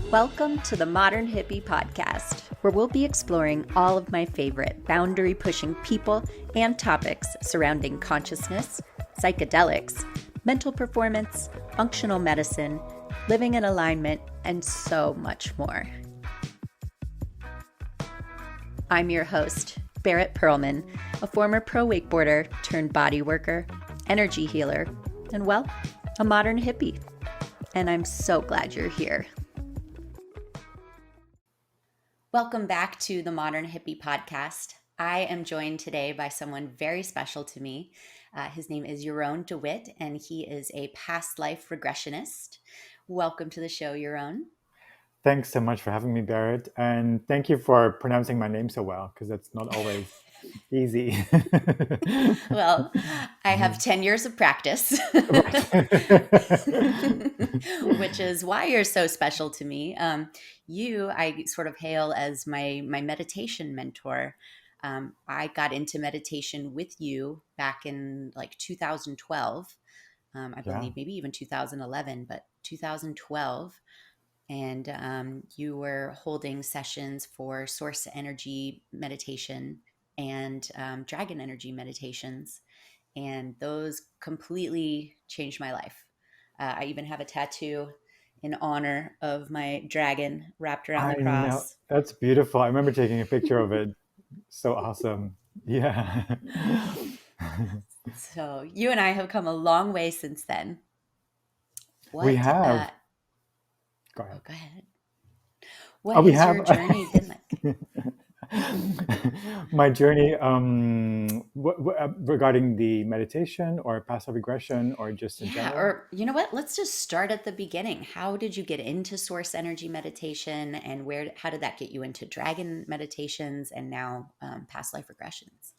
Welcome to the Modern Hippie podcast, where we'll be exploring all of my favorite boundary-pushing people and topics surrounding consciousness, psychedelics, mental performance, functional medicine, living in alignment, and so much more. I'm your host, Barrett Perlman, a former pro wakeboarder turned body worker, energy healer, and well, a modern hippie. And I'm so glad you're here. Welcome back to the Modern Hippie podcast. I am joined today by someone very special to me. His name is Jeroen de Wit, and he is a past life regressionist. Welcome to the show, Jeroen. Thanks so much for having me, Barrett. And thank you for pronouncing my name so well, because that's not always easy. Well, I have 10 years of practice, which is why you're so special to me. I sort of hail as my meditation mentor. I got into meditation with you back in like 2012. I believe maybe even 2011, but 2012. And you were holding sessions for source energy meditation and dragon energy meditations. And those completely changed my life. I even have a tattoo in honor of my dragon wrapped around the cross. Know. That's beautiful. I remember taking a picture of it. So awesome. Yeah. So you and I have come a long way since then. We have. Go ahead. What is your journey been like? My journey regarding the meditation or past life regression or just in general? Or you know what? Let's just start at the beginning. How did you get into source energy meditation, and how did that get you into dragon meditations and now past life regressions?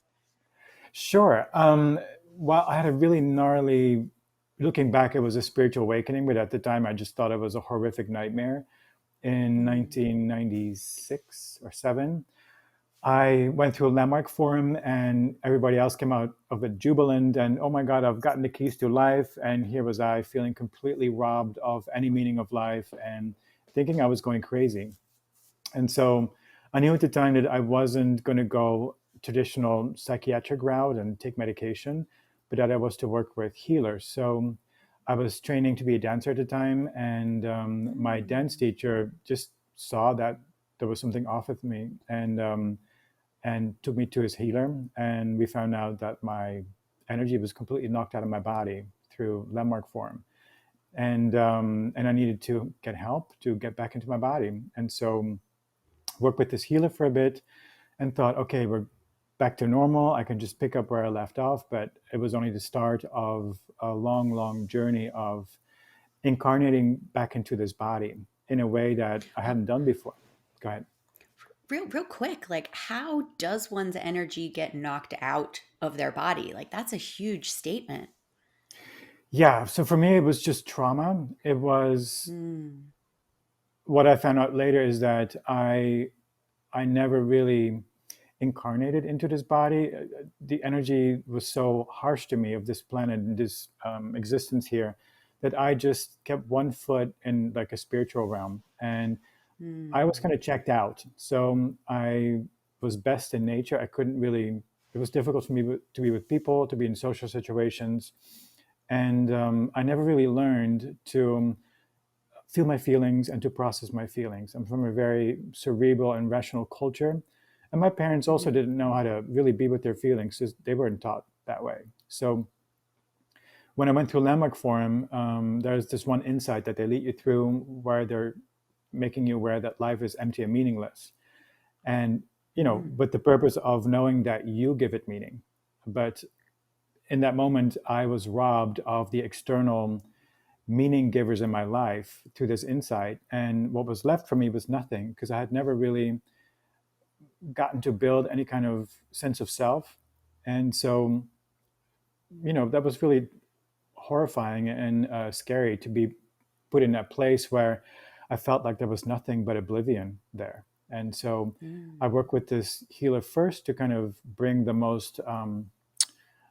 Sure. Well, I had a really gnarly, looking back, it was a spiritual awakening, but at the time I just thought it was a horrific nightmare. In 1996 or 7, I went to a landmark forum and everybody else came out of it jubilant and, oh my God, I've gotten the keys to life. And here was I feeling completely robbed of any meaning of life and thinking I was going crazy. And so I knew at the time that I wasn't going to go traditional psychiatric route and take medication, but that I was to work with healers. So I was training to be a dancer at the time, and my dance teacher just saw that there was something off with me, and took me to his healer, and we found out that my energy was completely knocked out of my body through landmark form, and I needed to get help to get back into my body, and so worked with this healer for a bit, and thought, okay, we're back to normal. I can just pick up where I left off, but it was only the start of a long, long journey of incarnating back into this body in a way that I hadn't done before. Go ahead. Real quick, like how does one's energy get knocked out of their body? Like that's a huge statement. Yeah. So for me, it was just trauma. It was what I found out later is that I never really incarnated into this body. The energy was so harsh to me of this planet and this existence here that I just kept one foot in like a spiritual realm, and I was kind of checked out. So I was best in nature. I couldn't really, it was difficult for me to be with people, to be in social situations. And I never really learned to feel my feelings and to process my feelings. I'm from a very cerebral and rational culture. And my parents also didn't know how to really be with their feelings because they weren't taught that way. So when I went through Landmark Forum, there's this one insight that they lead you through where they're making you aware that life is empty and meaningless. And, you know, with the purpose of knowing that you give it meaning. But in that moment, I was robbed of the external meaning givers in my life through this insight. And what was left for me was nothing, because I had never really gotten to build any kind of sense of self. And so, you know, that was really horrifying and scary to be put in that place where I felt like there was nothing but oblivion there. And so I work with this healer first to kind of bring the most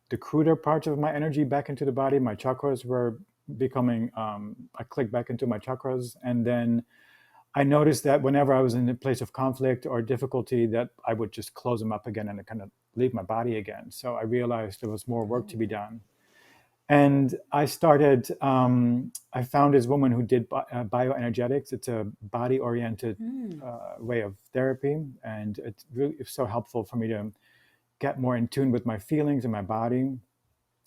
the cruder parts of my energy back into the body. My chakras were becoming, I clicked back into my chakras. And then I noticed that whenever I was in a place of conflict or difficulty, that I would just close them up again and kind of leave my body again. So I realized there was more work to be Oh. done. And I started, I found this woman who did bioenergetics. It's a body oriented Mm. way of therapy. And it's really so helpful for me to get more in tune with my feelings and my body.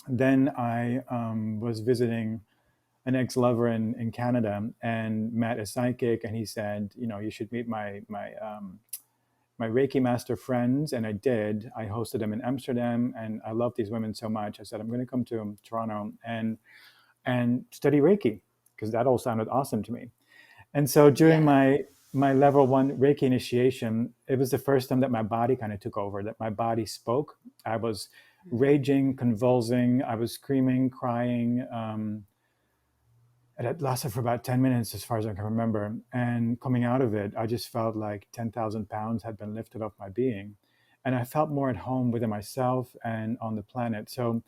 Then I was visiting an ex-lover in Canada and met a psychic, and he said, you know, you should meet my Reiki master friends, and I did. I hosted them in Amsterdam, and I love these women so much. I said, I'm going to come to Toronto and study Reiki because that all sounded awesome to me. And so during Yeah. my level 1 Reiki initiation, it was the first time that my body kind of took over, that my body spoke. I was Mm. raging, convulsing, I was screaming, crying. And it lasted for about 10 minutes, as far as I can remember. And coming out of it, I just felt like 10,000 pounds had been lifted off my being. And I felt more at home within myself and on the planet. So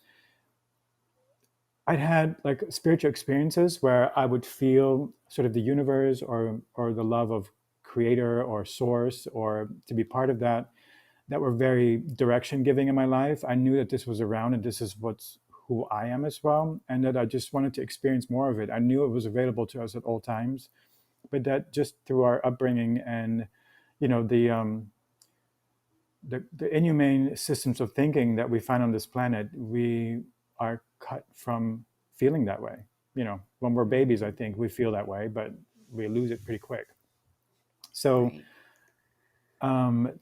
I'd had like spiritual experiences where I would feel sort of the universe or the love of creator or source or to be part of that were very direction giving in my life. I knew that this was around and this is what's who I am as well, and that I just wanted to experience more of it. I knew it was available to us at all times, but that just through our upbringing and you know the inhumane systems of thinking that we find on this planet, we are cut from feeling that way. You know, when we're babies, I Mm. think we feel that way, but we lose it pretty quick. So Right.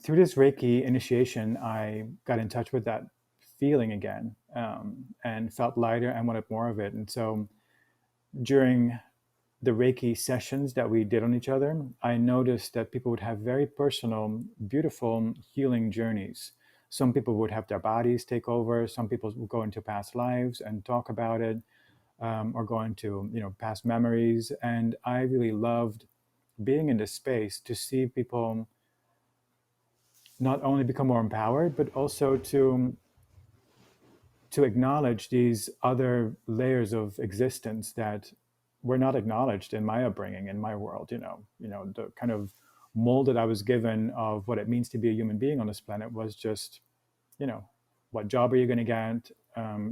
through this Reiki initiation, I got in touch with that feeling again, and felt lighter and wanted more of it. And so during the Reiki sessions that we did on each other, I noticed that people would have very personal, beautiful healing journeys. Some people would have their bodies take over. Some people would go into past lives and talk about it, or go into past memories. And I really loved being in this space to see people not only become more empowered, but also to acknowledge these other layers of existence that were not acknowledged in my upbringing, in my world. The kind of mold that I was given of what it means to be a human being on this planet was just, you know, what job are you going to get?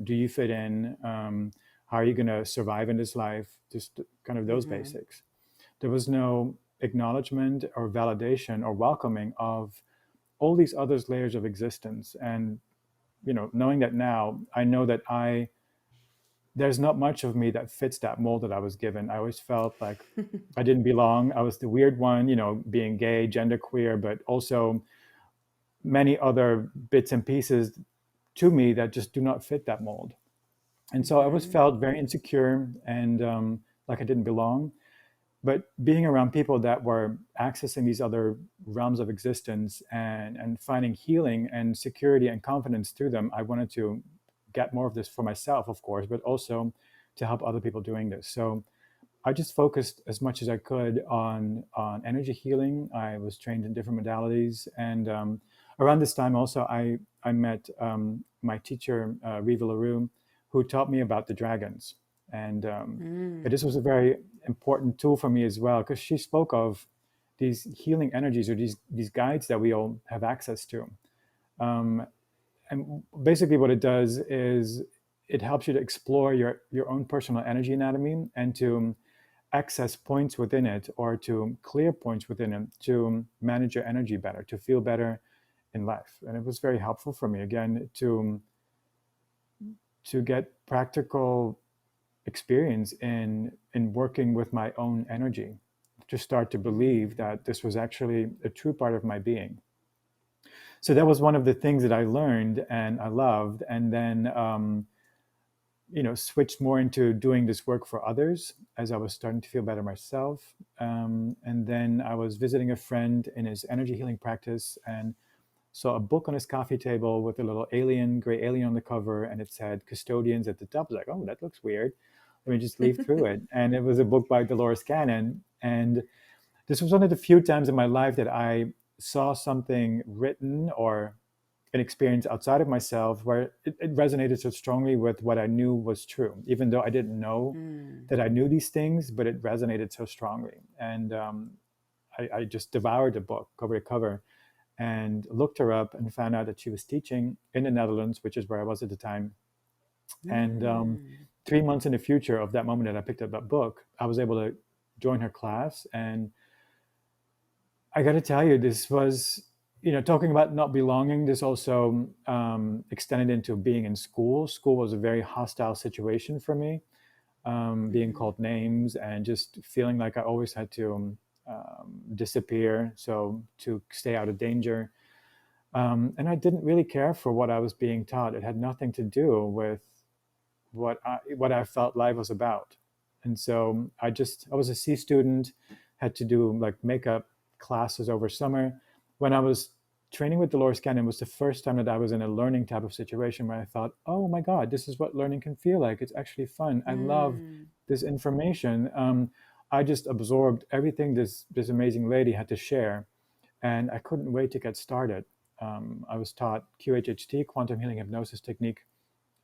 Do you fit in? How are you going to survive in this life? Just kind of those Mm-hmm. basics. There was no acknowledgement or validation or welcoming of all these other layers of existence. And knowing that now, I know that there's not much of me that fits that mold that I was given. I always felt like I didn't belong. I was the weird one, being gay, genderqueer, but also many other bits and pieces to me that just do not fit that mold. And so I always Mm-hmm. felt very insecure and like I didn't belong. But being around people that were accessing these other realms of existence and finding healing and security and confidence through them, I wanted to get more of this for myself, of course, but also to help other people doing this. So I just focused as much as I could on energy healing. I was trained in different modalities, and around this time also I met my teacher Riva LaRue, who taught me about the dragons, and Mm. this was a very important tool for me as well because she spoke of these healing energies or these guides that we all have access to. Um, and basically what it does is it helps you to explore your own personal energy anatomy and to access points within it or to clear points within it to manage your energy better, to feel better in life. And it was very helpful for me again to get practical experience in working with my own energy, to start to believe Mm. that this was actually a true part of my being. So that was one of the things that I learned and I loved, and then switched more into doing this work for others as I was starting to feel better myself. And then I was visiting a friend in his energy healing practice and saw a book on his coffee table with a little gray alien on the cover, and it said custodians at the top. I was like, oh, that looks weird. Let me just leaf through it. And it was a book by Dolores Cannon. And this was one of the few times in my life that I saw something written or an experience outside of myself where it resonated so strongly with what I knew was true, even though I didn't know Mm. that I knew these things, but it resonated so strongly. And I just devoured the book cover to cover and looked her up and found out that she was teaching in the Netherlands, which is where I was at the time. And Mm. 3 months in the future of that moment that I picked up that book, I was able to join her class. And I got to tell you, this was, talking about not belonging. This also extended into being in school. School was a very hostile situation for me, being Mm-hmm. called names and just feeling like I always had to disappear, so to stay out of danger. And I didn't really care for what I was being taught. It had nothing to do with what I felt life was about. And so I was a C student, had to do like makeup classes over summer. When I was training with Dolores Cannon, was the first time that I was in a learning type of situation where I thought, oh my God, this is what learning can feel like. It's actually fun. I love Mm. this information. I just absorbed everything this amazing lady had to share, and I couldn't wait to get started. I was taught QHHT, Quantum Healing Hypnosis Technique.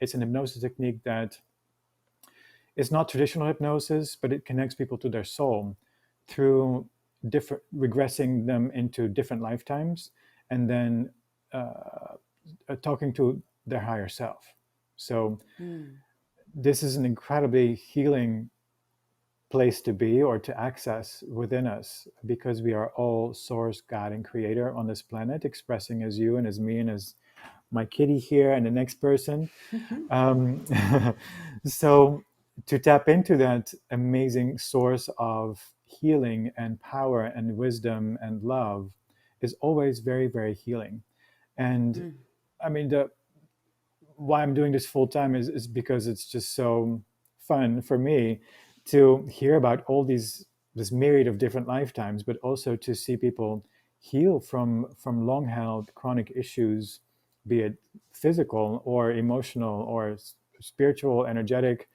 It's an hypnosis technique that is not traditional hypnosis, but it connects people to their soul through different regressing them into different lifetimes, and then talking to their higher self. So Mm. this is an incredibly healing place to be or to access within us, because we are all source, God, and creator on this planet, expressing as you and as me and as my kitty here and the next person. Um, so to tap into that amazing source of healing and power and wisdom and love is always very, very healing. And Mm. I mean, the why I'm doing this full time is because it's just so fun for me to hear about all this myriad of different lifetimes, but also to see people heal from long held chronic issues, be it physical or emotional or spiritual, energetic.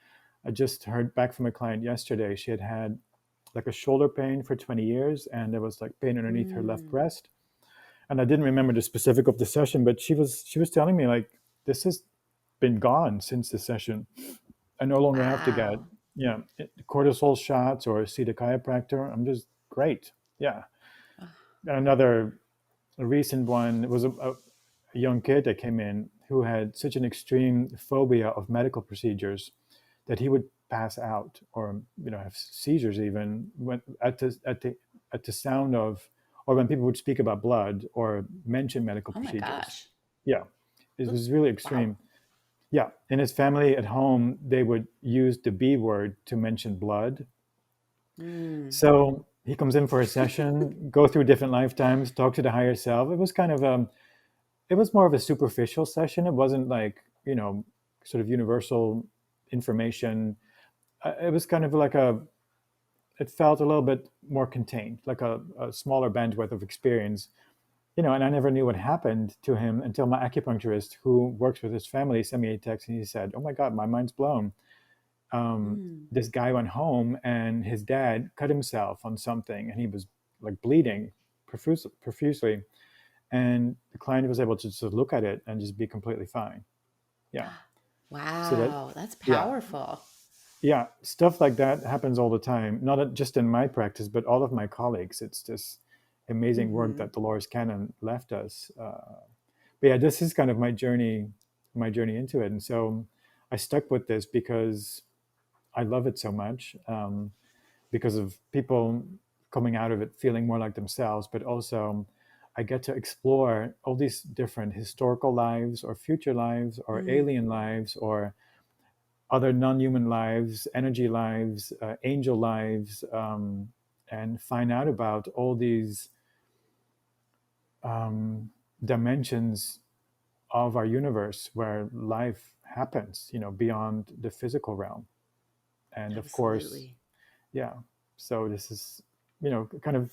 I just heard back from a client yesterday. She had like a shoulder pain for 20 years, and there was like pain underneath her left Mm. breast. And I didn't remember the specific of the session, but she was telling me like, this has been gone since the session. I no longer have to get Wow. cortisol shots or see the chiropractor. I'm just great. Yeah. Oh, And another recent one was a young kid that came in who had such an extreme phobia of medical procedures that he would pass out or have seizures even when at the sound of, or when people would speak about blood or mention medical oh my procedures. gosh. Yeah, it Ugh. was really Wow. extreme. Yeah, in his family at home, they would use the B word to mention blood. Mm. So he comes in for a session, go through different lifetimes, talk to the higher self. It was kind of it was more of a superficial session. It wasn't like sort of universal information. It was kind of like it felt a little bit more contained, like a smaller bandwidth of experience. And I never knew what happened to him until my acupuncturist, who works with his family, sent me a text and he said, "Oh my God, my mind's blown. Mm. This guy went home and his dad cut himself on something and he was like bleeding profusely. And the client was able to just look at it and just be completely fine." Yeah. So that, Wow. That's yeah, powerful. yeah, stuff like that happens all the time, not just in my practice, but all of my colleagues. It's this amazing work Mm-hmm. that Dolores Cannon left us. But yeah, this is kind of my journey into it. And so I stuck with this because I love it so much, because of people coming out of it feeling more like themselves, but also I get to explore all these different historical lives or future lives or Mm. alien lives or other non-human lives, energy lives, angel lives, and find out about all these um, dimensions of our universe where life happens, beyond the physical realm. And of course, Absolutely. yeah. So this is, kind of,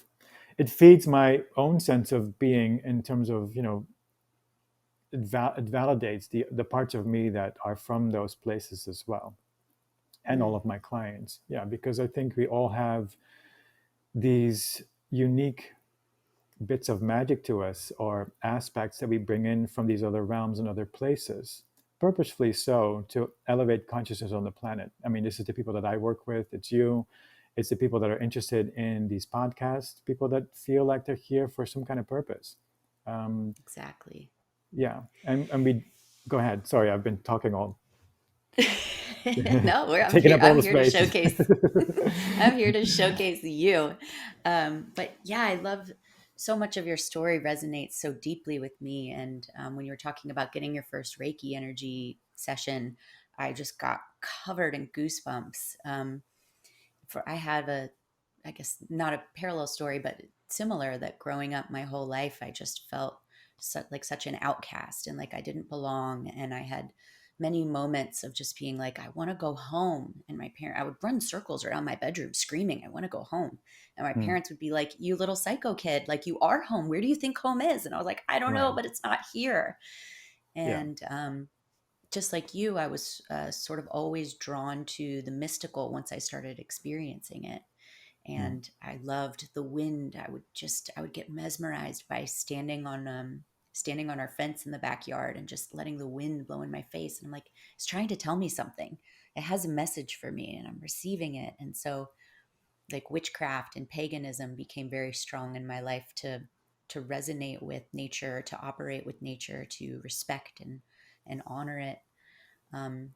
it feeds my own sense of being in terms of, it validates the parts of me that are from those places as well, and all Mm. of my clients. Yeah, because I think we all have these unique bits of magic to us or aspects that we bring in from these other realms and other places, purposefully so, to elevate consciousness on the planet. I mean, this is the people that I work with, it's you, it's the people that are interested in these podcasts, people that feel like they're here for some kind of purpose. Um, Exactly. yeah, and we go ahead. Sorry, I've been talking all No, I'm taking here. up all I'm the here to space. showcase. I'm here to showcase you. But yeah, I love so much of your story resonates so deeply with me. And when you were talking about getting your first Reiki energy session, I just got covered in goosebumps. I had I guess not a parallel story, but similar, that growing up my whole life, I just felt like such an outcast and like I didn't belong. And I had many moments of just being like, I want to go home. And I would run circles around my bedroom screaming, I want to go home. And my Mm, parents would be like, you little psycho kid, like you are home. Where do you think home is? And I was like, I don't know, right. but it's not here. Yeah. And just like you, I was sort of always drawn to the mystical once I started experiencing it. Mm, And I loved the wind. I would get mesmerized by standing on our fence in the backyard and just letting the wind blow in my face. And I'm like, it's trying to tell me something. It has a message for me and I'm receiving it. And so like witchcraft and paganism became very strong in my life to resonate with nature, to operate with nature, to respect and honor it. Um,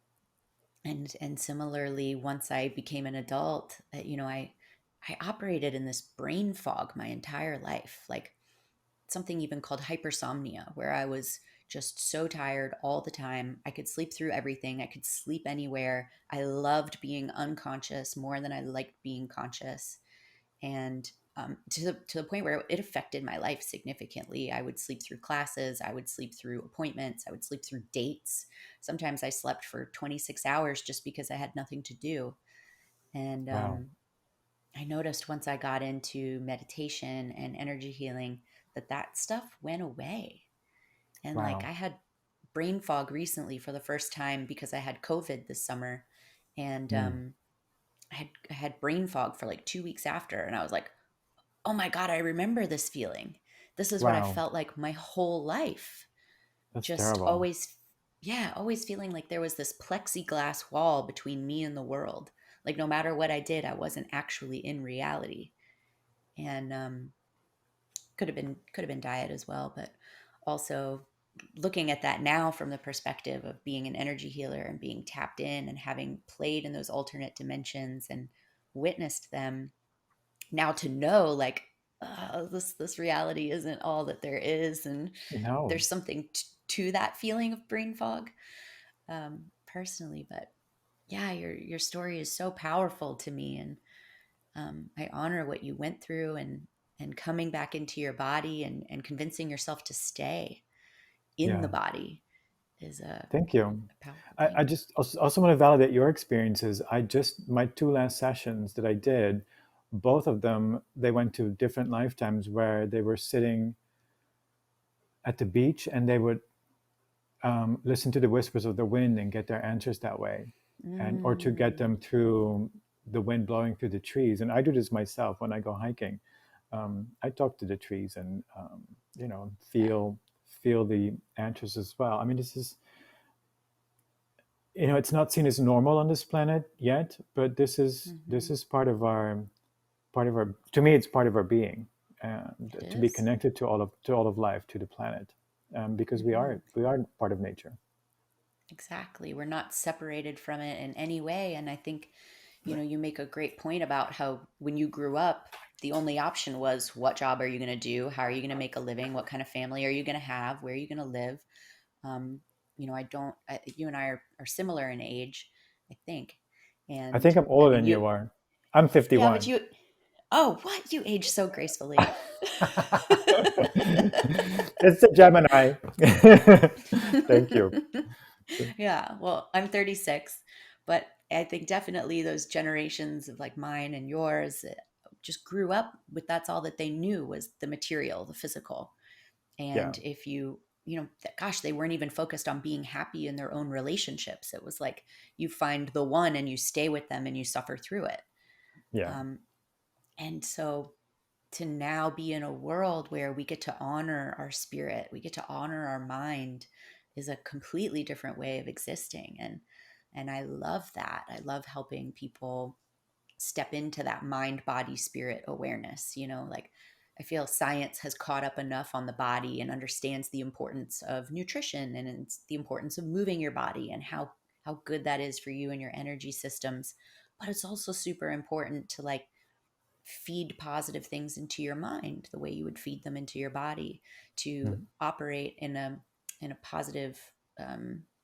and similarly, once I became an adult, I operated in this brain fog my entire life, like something even called hypersomnia, where I was just so tired all the time. I could sleep through everything. I could sleep anywhere. I loved being unconscious more than I liked being conscious. And to the point where it affected my life significantly. I would sleep through classes, I would sleep through appointments, I would sleep through dates. Sometimes I slept for 26 hours just because I had nothing to do. And wow. I noticed once I got into meditation and energy healing that stuff went away. And like Wow. I had brain fog recently for the first time because I had COVID this summer. And Mm, I had brain fog for like 2 weeks after. And I was like, oh my God, I remember this feeling. This is what I wow. felt like my whole life. That's Just terrible. always, yeah, always feeling like there was this plexiglass wall between me and the world. Like no matter what I did, I wasn't actually in reality. And could have been diet as well, but also looking at that now from the perspective of being an energy healer and being tapped in and having played in those alternate dimensions and witnessed them, now to know like this reality isn't all that there is, and No. there's something to that feeling of brain fog, personally. But yeah, your story is so powerful to me, and I honor what you went through, and coming back into your body and convincing yourself to stay in the Yeah. body is Thank you. a powerful I thing. just also want to validate your experiences. I just, my two last sessions that I did, both of them, they went to different lifetimes where they were sitting at the beach and they would listen to the whispers of the wind and get their answers that way, and or to get Mm, them through the wind blowing through the trees. And I do this myself when I go hiking. I talk to the trees and yeah. feel the answers as well. I mean, this is, it's not seen as normal on this planet yet, but this Hmm. is part of our, to me it's part of our being, It to be is. connected to all of life, to the planet, because we Hmm. are we are part of nature. Exactly. We're not separated from it in any way. And I think, you make a great point about how when you grew up, the only option was what job are you going to do? How are you going to make a living? What kind of family are you going to have? Where are you going to live? Um, you and I are similar in age, I think. I And think I'm I older mean, than you are. I'm yeah, but 51. oh, what? You age so gracefully. It's a Gemini. Thank you. Yeah, well, I'm 36, but I think definitely those generations of like mine and yours just grew up with that's all that they knew was the material, the physical. Yeah, And if gosh, they weren't even focused on being happy in their own relationships. It was like you find the one and you stay with them and you suffer through it. yeah. Um, and so to now be in a world where we get to honor our spirit, we get to honor our mind, is a completely different way of existing. And I love that. I love helping people step into that mind body spirit awareness. Like, I feel science has caught up enough on the body and understands the importance of nutrition, and it's the importance of moving your body and how good that is for you and your energy systems. But it's also super important to, like, feed positive things into your mind the way you would feed them into your body, to Mhm. operate in a positive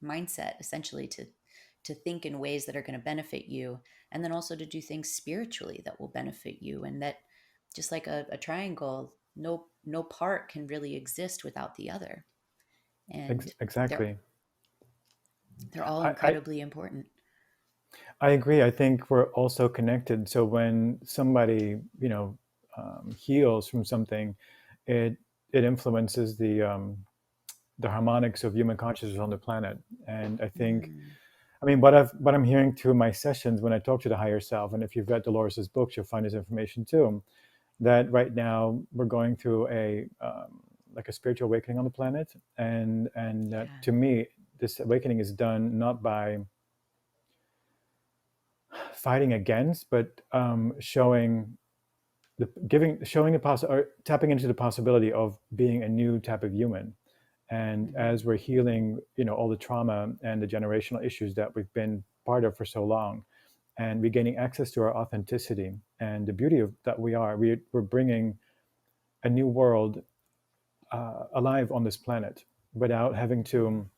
mindset, essentially, to think in ways that are going to benefit you, and then also to do things spiritually that will benefit you. And that, just like a triangle, no part can really exist without the other. And they're Exactly. they're all I, I incredibly important. I agree. I think we're also connected. So when somebody, heals from something, it it influences the harmonics of human consciousness on the planet. And I think, Mm, I mean, what I'm hearing through my sessions when I talk to the higher self, and if you've read Dolores's books, you'll find this information too. That right now we're going through a like a spiritual awakening on the planet, and yeah. to me, this awakening is done not by fighting against, but showing or tapping into the possibility of being a new type of human. And Hmm. as we're healing, all the trauma and the generational issues that we've been part of for so long, and regaining access to our authenticity and the beauty of that we're bringing a new world alive on this planet without having Hmm. to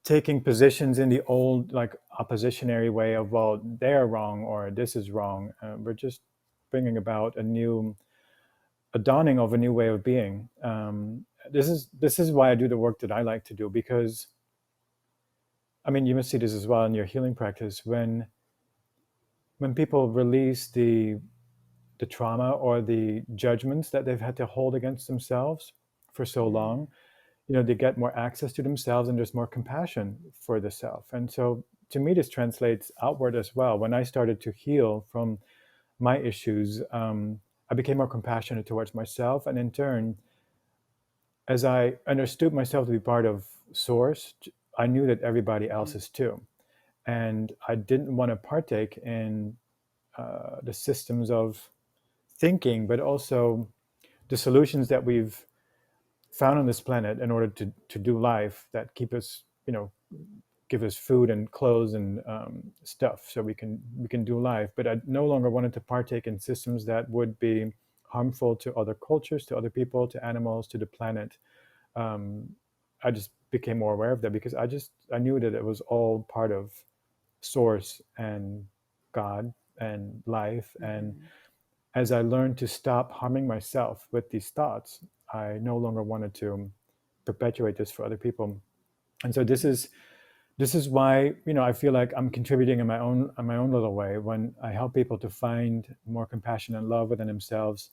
taking positions in the old like oppositionary way of, well, they're wrong or this is wrong. We're just bringing about a dawning of a new way of being. This is why I do the work that I like to do, because I mean, you must see this as well in your healing practice. When people release the trauma or the judgments that they've had to hold against themselves for so long, Mm, they get more access to themselves, and there's more compassion for the self. And so to me, this translates outward as well. When I started to heal from my issues, I became more compassionate towards myself, and in turn, as I understood myself to be part of source, I knew that everybody else mm, is too. And I didn't want to partake in the systems of thinking, but also the solutions that we've found on this planet in order to do life, that keep us, give us food and clothes and stuff, so we can do life. But I no longer wanted to partake in systems that would be harmful to other cultures, to other people, to animals, to the planet. um, I just became more aware of that, because I knew that it was all part of source and God and life. And mhm, as I learned to stop harming myself with these thoughts, I no longer wanted to perpetuate this for other people. And so this is why, I feel like I'm contributing in my own little way when I help people to find more compassion and love within themselves.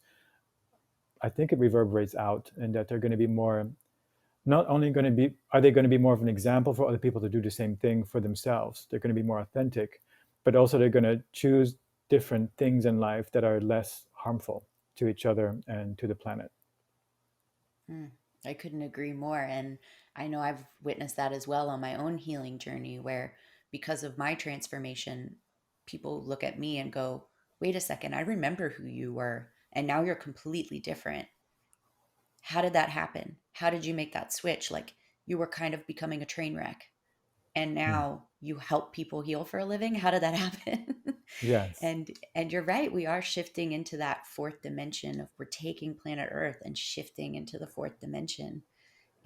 I think it reverberates out, and that they're going to be more, not only going to be, are they going to be more of an example for other people to do the same thing for themselves, they're going to be more authentic, but also they're going to choose different things in life that are less harmful to each other and to the planet. mm. I couldn't agree more. And I know I've witnessed that as well on my own healing journey, where because of my transformation, people look at me and go, wait a second, I remember who you were. And now you're completely different. How did that happen? How did you make that switch? Like, you were kind of becoming a train wreck, and Hmm. now you help people heal for a living. How did that happen? Yes. And you're right, we are shifting into that fourth dimension, of we're taking planet Earth and shifting into the fourth dimension.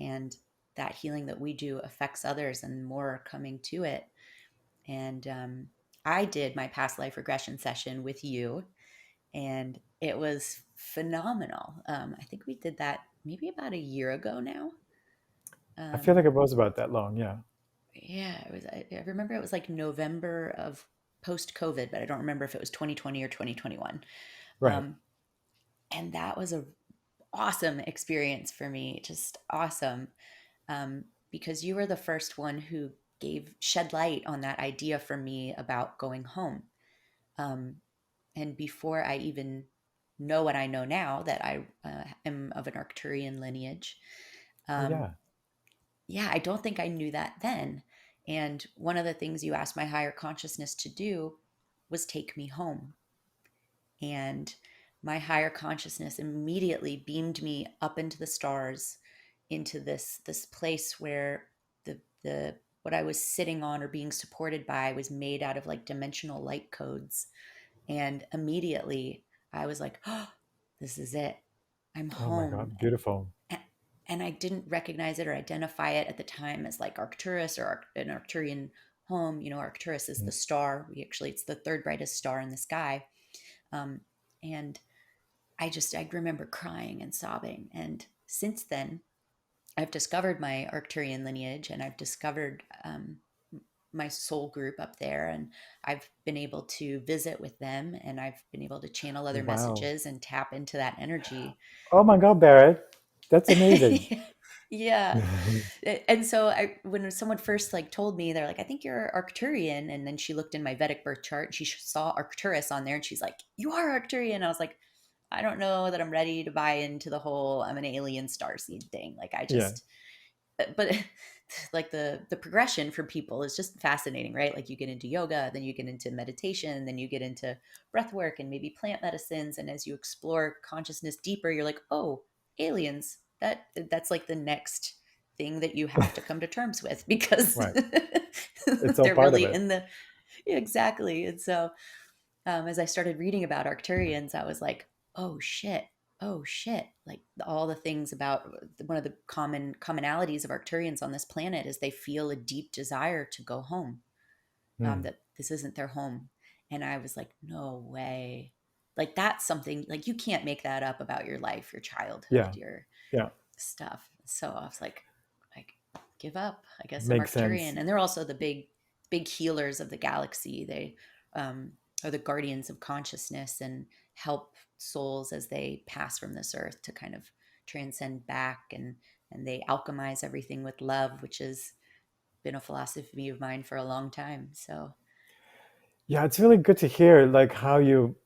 And that healing that we do affects others, and more are coming to it. And I did my past life regression session with you, and it was phenomenal. I think we did that maybe about a year ago now. I feel like um, it was about that long. Yeah. yeah, it was. I remember it was like November of post COVID, but I don't remember if it was 2020 or 2021. Right. Um, and that was a awesome experience for me, just awesome. Because you were the first one who shed light on that idea for me about going home. Um, and before I even know what I know now, that I am of an Arcturian lineage. Oh Um, yeah. yeah, I don't think I knew that then. And one of the things you asked my higher consciousness to do was take me home. And my higher consciousness immediately beamed me up into the stars, into this place where the what I was sitting on or being supported by was made out of like dimensional light codes. And immediately I was like, oh, this is it. I'm Oh my home. God, beautiful. And, and I didn't recognize it or identify it at the time as like Arcturus or an Arcturian home. You know, Arcturus is Mm. the star. It's the third brightest star in the sky. Um, and I remember crying and sobbing. And since then, I've discovered my Arcturian lineage, and I've discovered my soul group up there, and I've been able to visit with them, and I've been able to channel other Wow. messages and tap into that energy. Oh my God, Barrett, that's amazing. Yeah. And so when someone first like told me, they're like, I think you're Arcturian. And then she looked in my Vedic birth chart and she saw Arcturus on there and she's like, you are Arcturian. I was like, I don't know that I'm ready to buy into the whole I'm an alien starseed thing. Like I Yeah. just but like the progression for people is just fascinating, right? Like you get into yoga, then you get into meditation, then you get into breath work and maybe plant medicines, and as you explore consciousness deeper, you're like, oh, aliens, that's like the next thing that you have to come to terms with because Right. It's all they're part of really it. in the yeah, exactly. And so as I started reading about Arcturians, I was like, oh shit. Like all the things about one of the commonalities of Arcturians on this planet is they feel a deep desire to go home, Mm. that this isn't their home. And I was like, no way. Like that's something like you can't make that up about your life, your childhood, Yeah. your Yeah. stuff. So I was like, give up. I guess I'm Makes sense. Arcturian, and they're also the big healers of the galaxy. They um, are the guardians of consciousness and help souls as they pass from this earth to kind of transcend back, and they alchemize everything with love, which has been a philosophy of mine for a long time. So Yeah, it's really good to hear like how you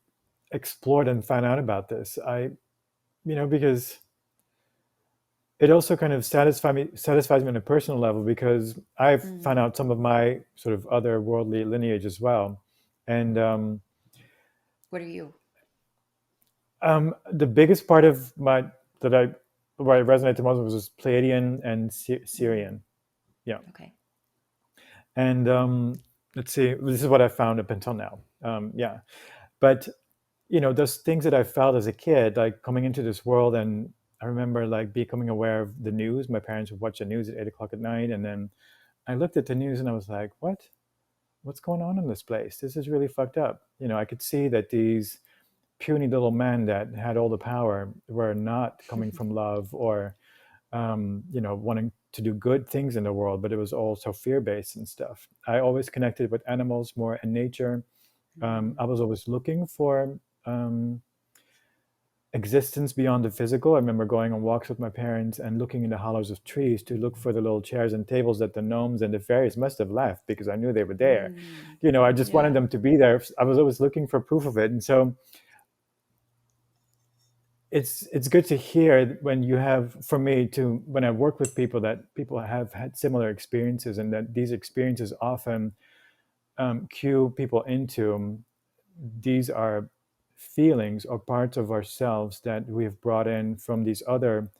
explored and found out about this. Because it also kind of satisfies me on a personal level because I've found mm, out some of my sort of other worldly lineage as well. And what are you? the biggest part of my that I where I resonated the most was Pleiadian and Mm, Syrian. Yeah, okay. and let's see, this is what I found up until now. Yeah, but those things that I felt as a kid, like coming into this world, and I remember like becoming aware of the news. My parents would watch the news at 8 o'clock at night, and then I looked at the news and I was like, what? What's going on in this place? This is really fucked up. I could see that these puny little men that had all the power were not coming from love or wanting to do good things in the world, but it was also fear-based and stuff. I always connected with animals more in nature. Mm, I was always looking for um, existence beyond the physical. I remember going on walks with my parents and looking in the hollows of trees to look for the little chairs and tables that the gnomes and the fairies must have left because I knew they were there. mm, I just wanted yeah. them to be there. I was always looking for proof of it. And so it's good to hear when you have, for me, to when I work with people, that people have had similar experiences and that these experiences often cue people into these are feelings or parts of ourselves that we have brought in from these other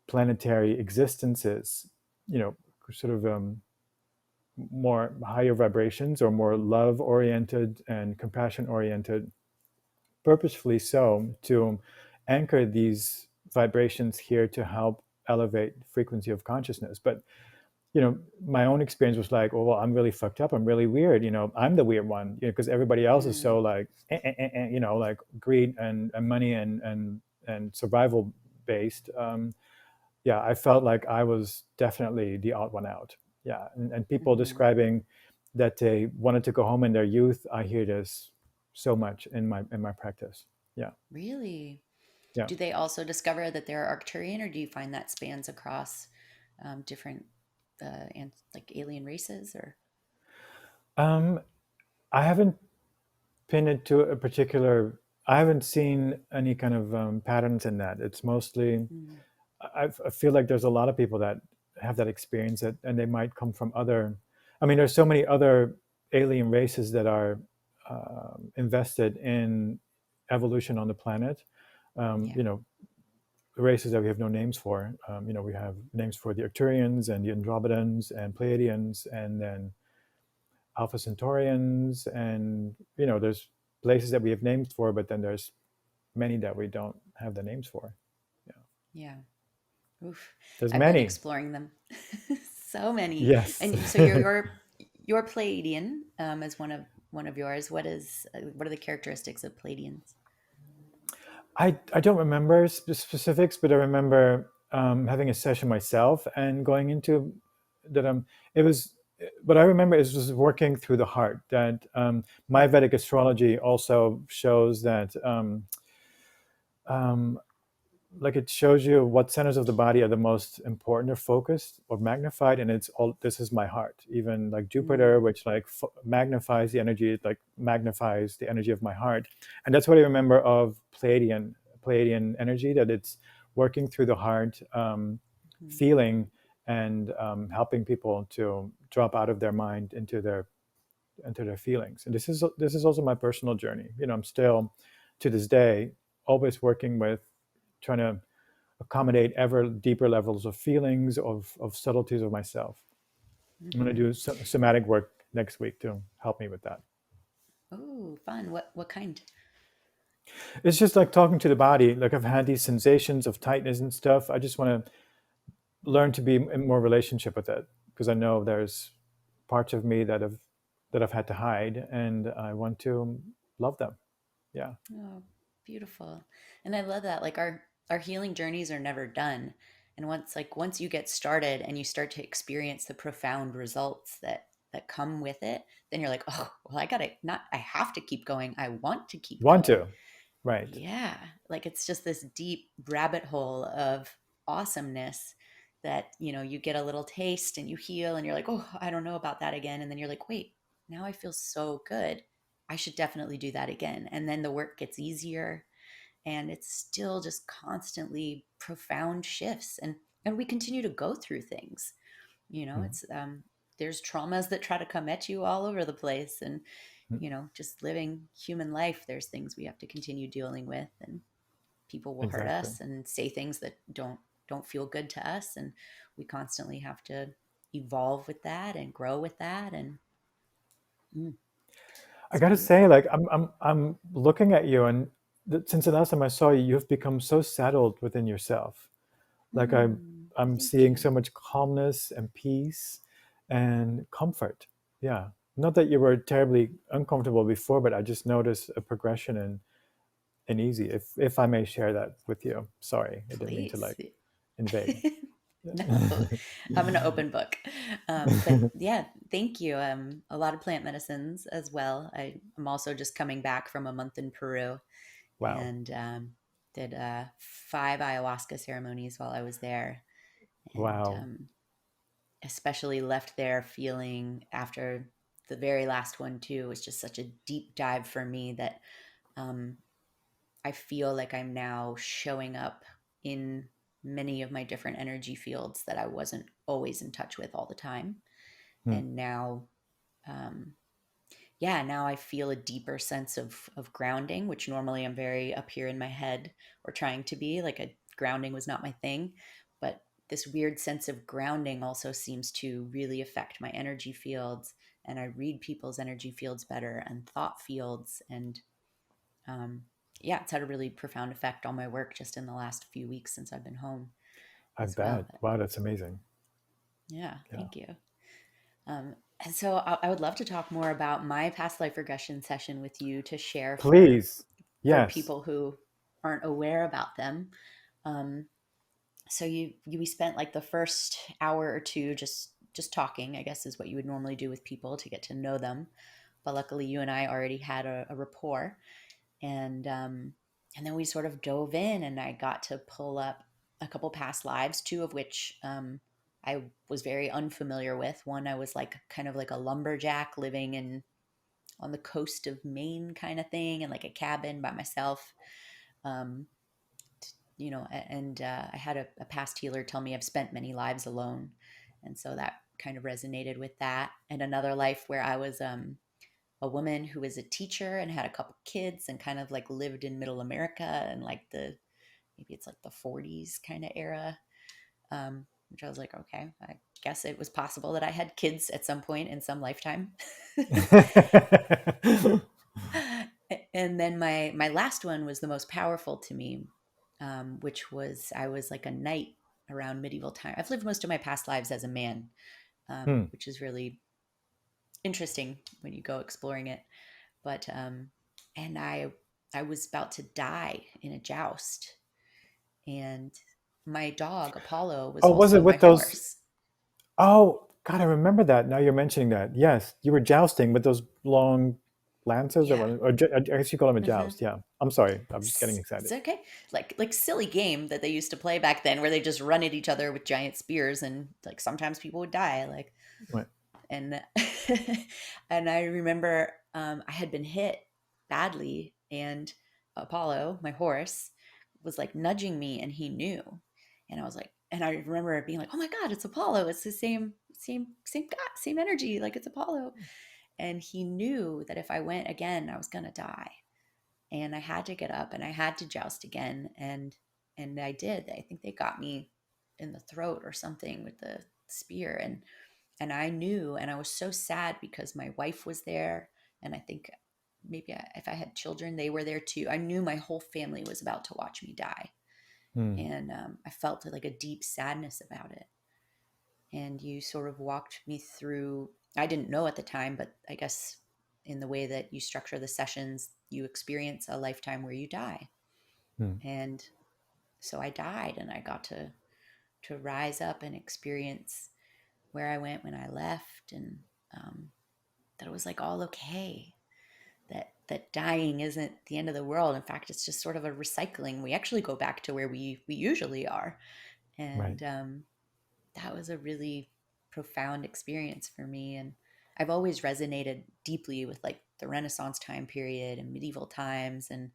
planetary existences, you know, sort of more higher vibrations or more love oriented and compassion oriented, purposefully so, to anchor these vibrations here to help elevate frequency of consciousness. But my own experience was like, oh, well, I'm really fucked up. I'm really weird. I'm the weird one, because everybody else is so Mm, like, like greed and money and survival based. Yeah, I felt like I was definitely the odd one out. Yeah, and people mhm. describing that they wanted to go home in their youth. I hear this so much in my practice. Yeah, Really? yeah. Do they also discover that they're Arcturian, or do you find that spans across different and like alien races? Or Um, I haven't pinned it to a particular I haven't seen any kind of patterns in that. It's mostly, Mm, I feel like there's a lot of people that have that experience, that, and they might come from other. I mean, there's so many other alien races that are invested in evolution on the planet. yeah. You know, races that we have no names for. You know, we have names for the Arcturians and the Andromedans and Pleiadians, and then Alpha Centaurians, and you know, there's places that we have names for, but then there's many that we don't have the names for. Yeah, Yeah. Oof. there's I've been many. exploring them. So many. Yes. And so you're Pleiadian, as one of yours. What are the characteristics of Pleiadians? I don't remember specifics, but I remember having a session myself and going into that. It was, what I remember is was working through the heart. That my Mm, Vedic astrology also shows that. Um, like it shows you what centers of the body are the most important or focused or magnified, and it's all, this is my heart. Even like Jupiter, mm, which like magnifies the energy, it like magnifies the energy of my heart. And that's what I remember of Pleiadian energy, that it's working through the heart, mm, feeling, and helping people to drop out of their mind into their feelings. And this is also my personal journey. You know, I'm still to this day always working with trying to accommodate ever deeper levels of feelings, of subtleties of myself. I'm going to mm-hmm. do somatic work next week to help me with that. Oh, fun. What kind? It's just like talking to the body. Like I've had these sensations of tightness and stuff. I just want to learn to be in more relationship with it, because I know there's parts of me that I've had to hide, and I want to love them. Yeah. Oh, beautiful. And I love that. Like our healing journeys are never done. And once you get started and you start to experience the profound results that come with it, then you're like, "Oh, well, I got to not I have to keep going. I want to keep Want going." to. Right. Yeah. Like it's just this deep rabbit hole of awesomeness that, you get a little taste and you heal and you're like, "Oh, I don't know about that again." And then you're like, "Wait, now I feel so good. I should definitely do that again." And then the work gets easier, and it's still just constantly profound shifts, and we continue to go through things. Mhm. It's there's traumas that try to come at you all over the place, and Mhm. just living human life, there's things we have to continue dealing with, and people will hurt Exactly. us and say things that don't feel good to us, and we constantly have to evolve with that and grow with that, and mm, I it's gotta say, beautiful. like I'm looking at you, and since the last time I saw you, you've become so settled within yourself. Like I'm Thank seeing you. so much calmness and peace and comfort. Yeah, not that you were terribly uncomfortable before, but I just noticed a progression in easy. If I may share that with you, sorry, I didn't mean to Please. like invade. No, I'm an open book. But yeah, thank you. A lot of plant medicines as well. I'm also just coming back from a month in Peru, Wow, and did 5 ayahuasca ceremonies while I was there, and wow, especially left there feeling, after the very last one too, was just such a deep dive for me that um, I feel like I'm now showing up in many of my different energy fields that I wasn't always in touch with all the time. hmm, And now, um, yeah, now I feel a deeper sense of grounding, which normally I'm very up here in my head, or trying to be. Like, a grounding was not my thing, but this weird sense of grounding also seems to really affect my energy fields, and I read people's energy fields better and thought fields, and um, yeah, it's had a really profound effect on my work just in the last few weeks since I've been home I as well. bet. Wow, that's amazing. Yeah, Yeah, thank you. And so I would love to talk more about my past life regression session with you, to share please. for Yes, people who aren't aware about them. Um, so we spent like the first hour or two just talking, I guess, is what you would normally do with people to get to know them. But luckily, you and I already had a rapport, and then we sort of dove in, and I got to pull up a couple past lives, two of which I was very unfamiliar with. One, I was like kind of like a lumberjack living in on the coast of Maine kind of thing, in like a cabin by myself. Um, and I had a past healer tell me I've spent many lives alone. And so that kind of resonated with that. And another life where I was a woman who was a teacher and had a couple kids and kind of like lived in middle America and like maybe it's like the 40s kind of era. Which I was like, okay, I guess it was possible that I had kids at some point in some lifetime. And then my last one was the most powerful to me, which was I was like a knight around medieval time. I've lived most of my past lives as a man, Hmm. which is really interesting when you go exploring it. But and I was about to die in a joust, and my dog Apollo was Oh, was also it my with those? horse. Oh, God, I remember that. Now you're mentioning that. Yes, you were jousting with those long lances, or, Yeah. what- or I guess you call them a Hmm. joust. Yeah. I'm sorry. I'm getting It's excited. okay. Like silly game that they used to play back then, where they just run at each other with giant spears, and like sometimes people would die. Like Right. and and I remember I had been hit badly, and Apollo, my horse, was like nudging me, and he knew, and I was like, and I remember being like, oh my god, it's Apollo! It's the same god, same energy, like it's Apollo, and he knew that if I went again, I was gonna die, and I had to get up and I had to joust again, and I did. I think they got me in the throat or something with the spear, and I knew, and I was so sad because my wife was there, and I think maybe if I had children, they were there too. I knew my whole family was about to watch me die, Hmm. and I felt like a deep sadness about it. And you sort of walked me through. I didn't know at the time, but I guess in the way that you structure the sessions, you experience a lifetime where you die, Hmm. and so I died, and I got to rise up and experience where I went when I left, and um, that it was like all okay. That dying isn't the end of the world. In fact, it's just sort of a recycling. We actually go back to where we usually are, Right. and that was a really profound experience for me. And I've always resonated deeply with like the Renaissance time period and medieval times, and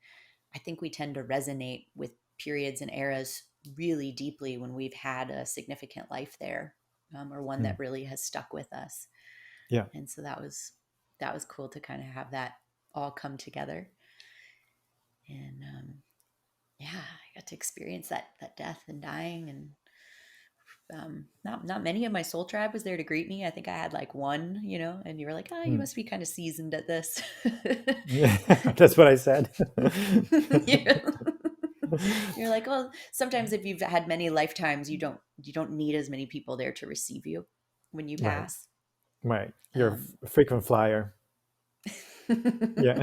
I think we tend to resonate with periods and eras really deeply when we've had a significant life there, or one Hmm. that really has stuck with us. Yeah. And so that was cool to kind of have that all come together. And yeah, I got to experience that death and dying, and not many of my soul tribe was there to greet me. I think I had like one, and you were like, oh, you Hmm. must be kind of seasoned at this. Yeah. That's what I said. Yeah. You're like, well, sometimes if you've had many lifetimes, you don't need as many people there to receive you when you Right. pass. Right. You're Um, a frequent flyer. Yeah.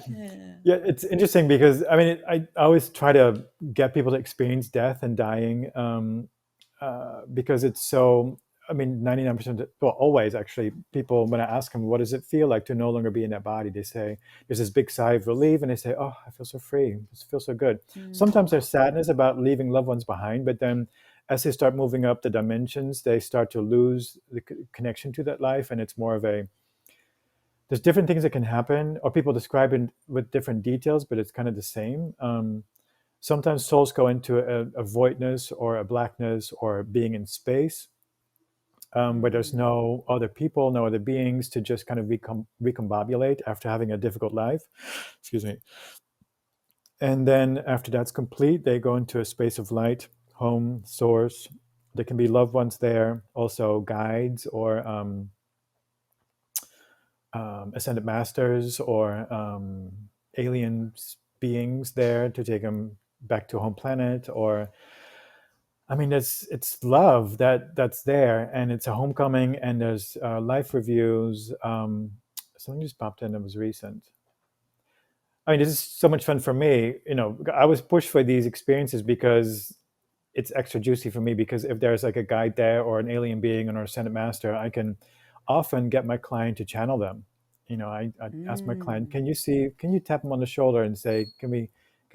yeah. Yeah, it's interesting because I mean, I always try to get people to experience death and dying, because it's so. I mean, 99%, well, always actually, people when I ask them, "What does it feel like to no longer be in that body?" They say there's this big sigh of relief, and they say, "Oh, I feel so free. It feels so good." Sometimes Mm, there's sadness about leaving loved ones behind, but then as they start moving up the dimensions, they start to lose the connection to that life, and it's more of a there's different things that can happen, or people describe it with different details, but it's kind of the same. Sometimes souls go into a voidness or a blackness or being in space, where there's mm, no other people, no other beings to just kind of recombobulate after having a difficult life. Excuse me. And then after that's complete, they go into a space of light, home, source. There can be loved ones there, also guides or ascended masters or alien beings there to take them back to home planet. Or I mean, it's love that's there, and it's a homecoming, and there's life reviews. Something just popped in that was recent. I mean, this is so much fun for me. I was pushed for these experiences because it's extra juicy for me, because if there's like a guide there or an alien being or a ascended master, I can often get my client to channel them. I ask my client, mm. can you tap them on the shoulder and say, can we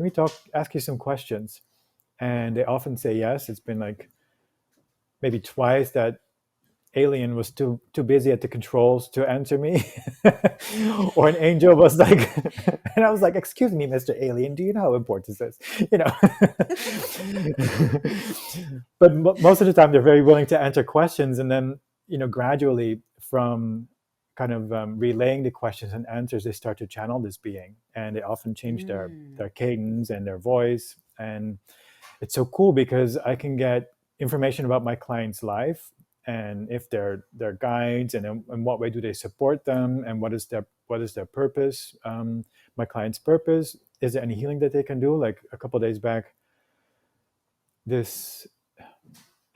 talk, ask you some questions? And they often say yes. It's been like maybe twice that alien was too busy at the controls to answer me, or an angel was like, and I was like, "Excuse me, Mr. Alien, do you know how important this is?" You know. But most of the time, they're very willing to answer questions, and then gradually from kind of relaying the questions and answers, they start to channel this being, and they often change their cadence and their voice, and it's so cool because I can get information about my client's life and if they're guides and in what way do they support them and what is their purpose. My client's purpose, is there any healing that they can do? Like a couple of days back, this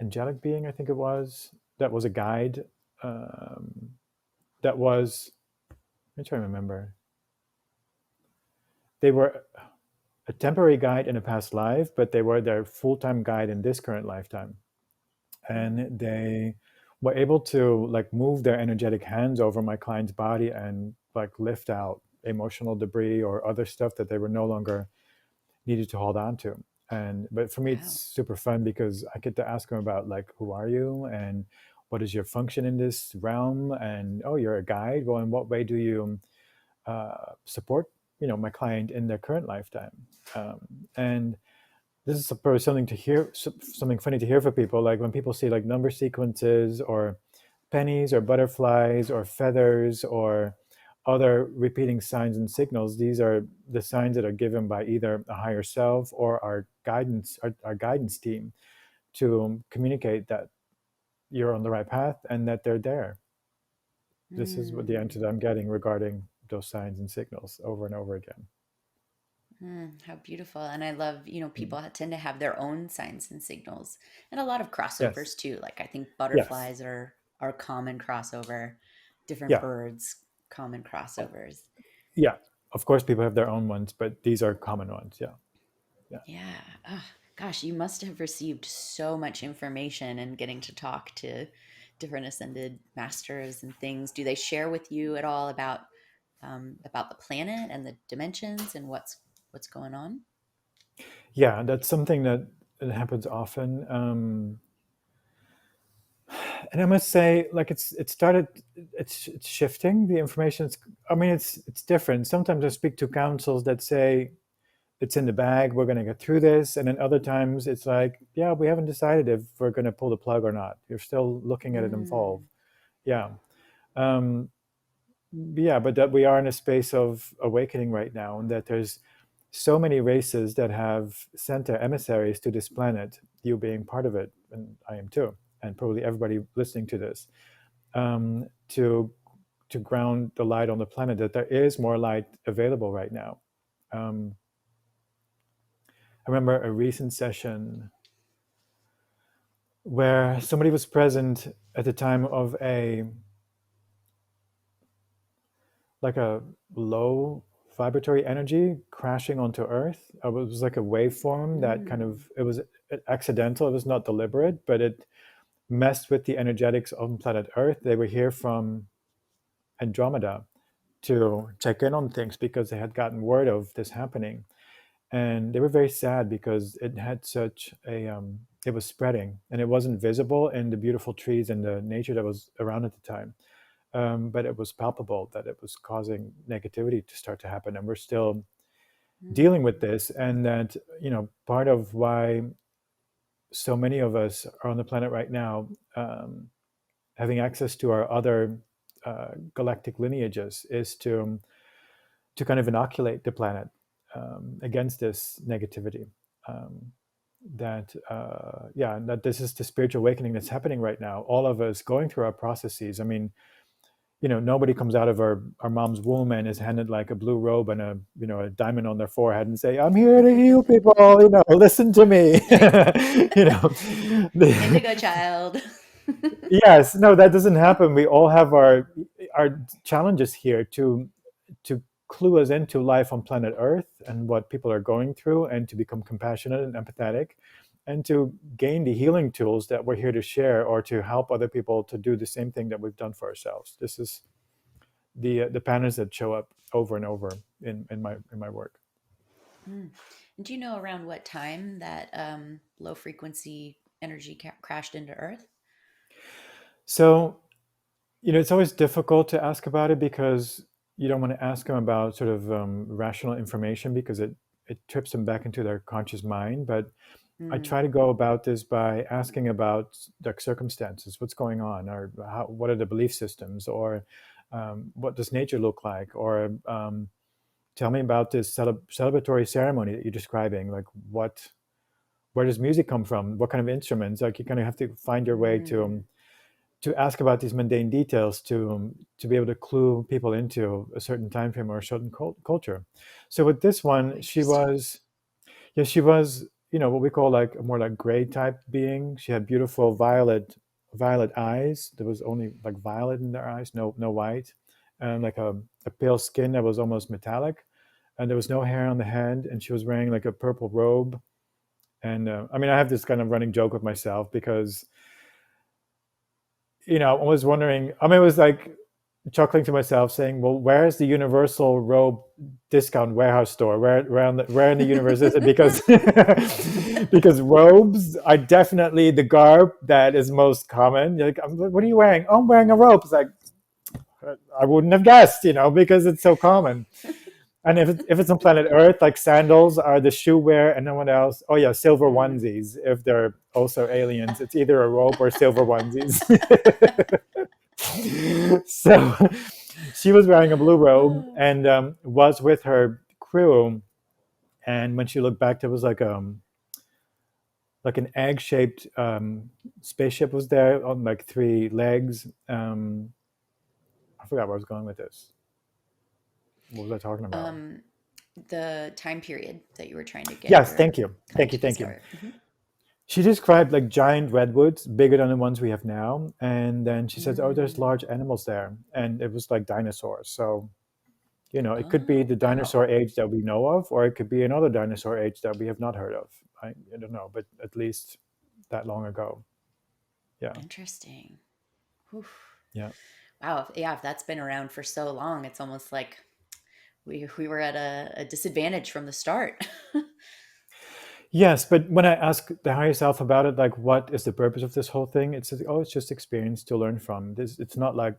angelic being, I think it was, that was a guide, that was, I'm trying to remember, they were a temporary guide in a past life, but they were their full-time guide in this current lifetime. And they were able to like move their energetic hands over my client's body and like lift out emotional debris or other stuff that they were no longer needed to hold on to. And but for me it's Wow. super fun because I get to ask them about like, who are you and what is your function in this realm, and oh, you're a guide. Well, in what way do you support my client in their current lifetime? And this is probably something to hear, something funny to hear for people. Like when people see like number sequences or pennies or butterflies or feathers or other repeating signs and signals, these are the signs that are given by either a higher self or our guidance team to communicate that you're on the right path and that they're there. This is what the Mm. answer that I'm getting regarding those signs and signals over and over again. How beautiful. And I love, Mm. people tend to have their own signs and signals and a lot of Yes. crossovers too. Like I think Yes. butterflies are common crossover, different Yeah. birds, common crossovers. Yeah. Of course, people have their own ones, but these are common ones. Yeah. Yeah. Yeah. Oh, gosh, you must have received so much information and getting to talk to different ascended masters and things. Do they share with you at all about the planet and the dimensions and what's going on? Yeah. That's something that happens often. And I must say, like it's shifting the information. I mean, it's different. Sometimes I speak to councils that say it's in the bag, we're going to get through this, and then other times it's like, yeah, we haven't decided if we're going to pull the plug or not. You're still looking at it evolve. Mm, Yeah. Um, yeah, but that we are in a space of awakening right now, and that there's so many races that have sent their emissaries to this planet, you being part of it, and I am too, and probably everybody listening to this, to ground the light on the planet, that there is more light available right now. um, I remember a recent session where somebody was present at the time of a low vibratory energy crashing onto Earth. It was like a waveform that kind mm, of, it was accidental. It was not deliberate, but it messed with the energetics on planet Earth. They were here from Andromeda to check in on things because they had gotten word of this happening, and they were very sad because it had such a it was spreading and it wasn't visible in the beautiful trees and the nature that was around at the time, but it was palpable that it was causing negativity to start to happen, and we're still dealing with mm, this. And that part of why so many of us are on the planet right now, having access to our other galactic lineages, is to kind of inoculate the planet against this negativity. Um, that yeah, that this is the spiritual awakening that's happening right now. All of us going through our processes. I mean, nobody comes out of our mom's womb and is handed like a blue robe and a diamond on their forehead and say, "I'm here to heal people. Listen to me." you know, Indigo child. yes, no, that doesn't happen. We all have our challenges here to clue us into life on planet Earth and what people are going through, and to become compassionate and empathetic, and to gain the healing tools that we're here to share, or to help other people to do the same thing that we've done for ourselves. This is the patterns that show up over and over in my work. Mm. And do you know around what time that low frequency energy crashed into Earth? So, it's always difficult to ask about it because you don't want to ask them about sort of rational information because it trips them back into their conscious mind. But I Mm, try to go about this by asking about the circumstances, what's going on, or what are the belief systems, or what does nature look like, or tell me about this celebratory ceremony that you're describing. Like, where does music come from? What kind of instruments? Like, you kind of have to find your way mm, to ask about these mundane details to be able to clue people into a certain time frame or a certain culture. So with this oh, one, interesting. she was, what we call like a more like gray type being. She had beautiful violet eyes. There was only like violet in their eyes, no white, and like a pale skin that was almost metallic, and there was no hair on the head, and she was wearing like a purple robe. And I mean, I have this kind of running joke with myself because I was wondering. I mean, it was like chuckling to myself, saying, "Well, where's the universal robe discount warehouse store? Where in the universe is it?" Because because robes are definitely the garb that is most common. You're like, what are you wearing? Oh, I'm wearing a robe. It's like I wouldn't have guessed, because it's so common. And if it's on planet Earth, like sandals are the shoe wear, and no one else. Oh yeah, silver Mm. onesies. If they're also aliens, it's either a robe or silver onesies. So she was wearing a blue robe and was with her crew. And when she looked back, there was like an egg-shaped spaceship was there on like three legs. I forgot where I was going with this. What was I talking about? Um, the time period that you were trying to get Yes, your thank you, thank you, consciousness thank you. start. Mhm. She described like giant redwoods, bigger than the ones we have now. And then she says, "Oh, there's Mm. large animals there," and it was like dinosaurs. So it could be Oh, the wow. dinosaur age that we know of, or it could be another dinosaur age that we have not heard of. I don't know, but at least that long ago. Yeah, Interesting. Oof. yeah. Wow. Yeah, if that's been around for so long, it's almost like we were at a disadvantage from the start. Yes, but when I ask the higher self about it, like, what is the purpose of this whole thing? It's like, oh, it's just experience to learn from. It's not like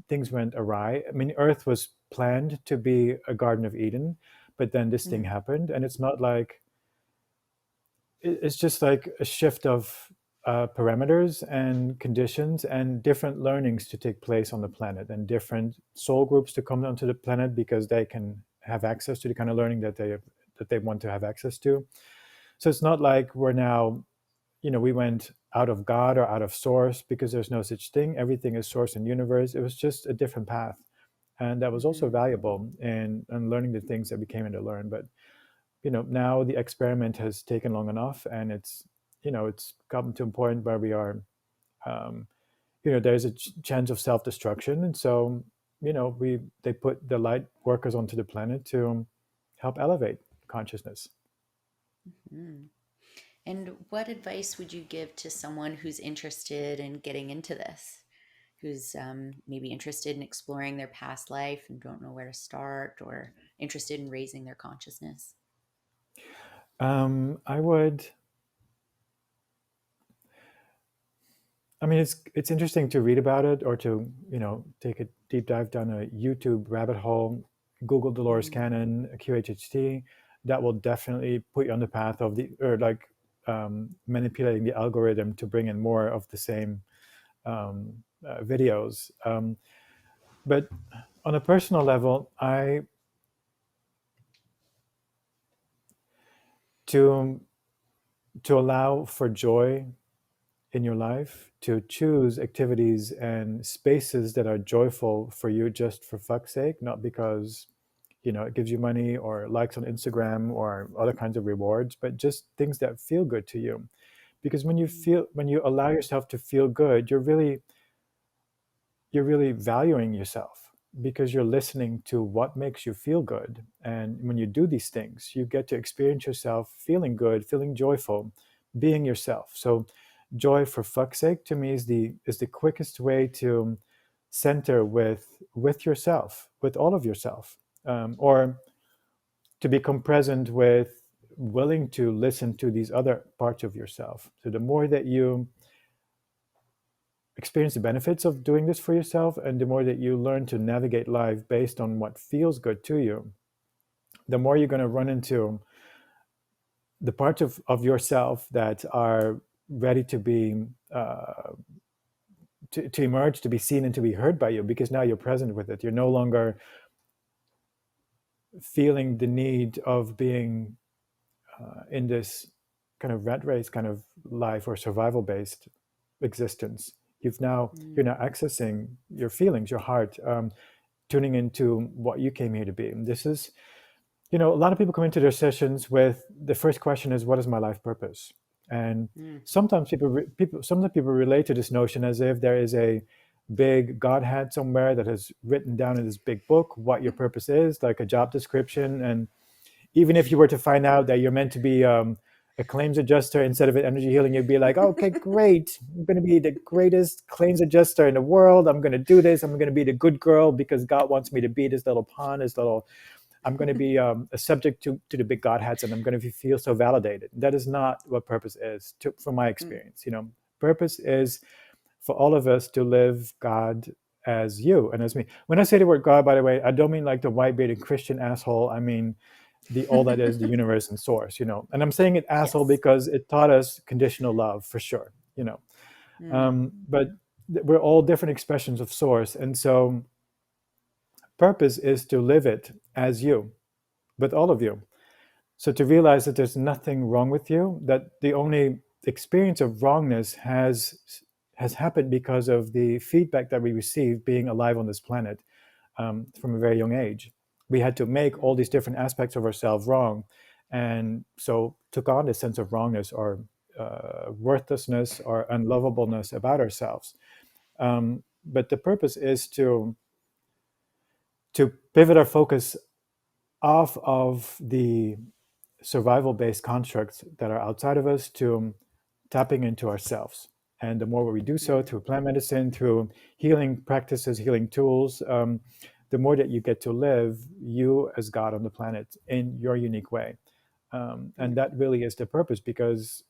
things went awry. I mean, Earth was planned to be a Garden of Eden, but then this thing Mm, happened, and it's not like it's just like a shift of parameters and conditions and different learnings to take place on the planet and different soul groups to come onto the planet because they can have access to the kind of learning that they want to have access to. So it's not like we're now, we went out of God or out of source because there's no such thing. Everything is source and universe. It was just a different path. And that was also mhm, valuable in learning the things that we came in to learn. But now the experiment has taken long enough, and it's gotten to a point where we are, um, there's a chance of self-destruction, and so we they put the light workers onto the planet to help elevate consciousness. mhm. And what advice would you give to someone who's interested in getting into this, who's maybe interested in exploring their past life and don't know where to start, or interested in raising their consciousness? I would. I mean, it's interesting to read about it or to take a deep dive down a YouTube rabbit hole. Google Dolores Mm, Cannon, QHHT. That will definitely put you on the path of the or like manipulating the algorithm to bring in more of the same videos. But on a personal level, I to to allow for joy in your life, to choose activities and spaces that are joyful for you just for fuck's sake, not because it gives you money or likes on Instagram or other kinds of rewards, but just things that feel good to you. Because mm, when you allow yourself to feel good, you're really valuing yourself because you're listening to what makes you feel good. And when you do these things, you get to experience yourself feeling good, feeling joyful, being yourself. So joy for fuck's sake to me is the quickest way to center with yourself, with all of yourself, or to become present with willing to listen to these other parts of yourself. So the more that you experience the benefits of doing this for yourself, and the more that you learn to navigate life based on what feels good to you, the more you're going to run into the parts of yourself that are ready to be to emerge, to be seen, and to be heard by you, because now you're present with it. You're no longer feeling the need of being in this kind of rat race kind of life or survival based existence. You're now accessing your feelings, your heart, tuning into what you came here to be. And this is, a lot of people come into their sessions with the first question is, what is my life purpose? And Mm. sometimes people relate to this notion as if there is a big Godhead somewhere that has written down in this big book what your purpose is, like a job description. And even if you were to find out that you're meant to be a claims adjuster instead of an energy healing, you'd be like, okay, great. I'm going to be the greatest claims adjuster in the world. I'm going to do this. I'm going to be the good girl because God wants me to be this little pawn, this little. I'm going to be a subject to the big Godheads, and I'm going to feel so validated. That is not what purpose is, from my experience. Purpose is for all of us to live God as you and as me. When I say the word God, by the way, I don't mean like the white bearded Christian asshole. I mean the all that is, the universe and source. And I'm saying it asshole Yes. because it taught us conditional love for sure. Mm. But we're all different expressions of source, and so purpose is to live it as you, with all of you. So to realize that there's nothing wrong with you, that the only experience of wrongness has happened because of the feedback that we received being alive on this planet from a very young age. We had to make all these different aspects of ourselves wrong, and so took on this sense of wrongness or worthlessness or unlovableness about ourselves. But the purpose is to pivot our focus off of the survival-based constructs that are outside of us to tapping into ourselves. And the more we do so Mm. through plant medicine, through healing practices, healing tools, the more that you get to live you as God on the planet in your unique way. And Mm. that really is the purpose, because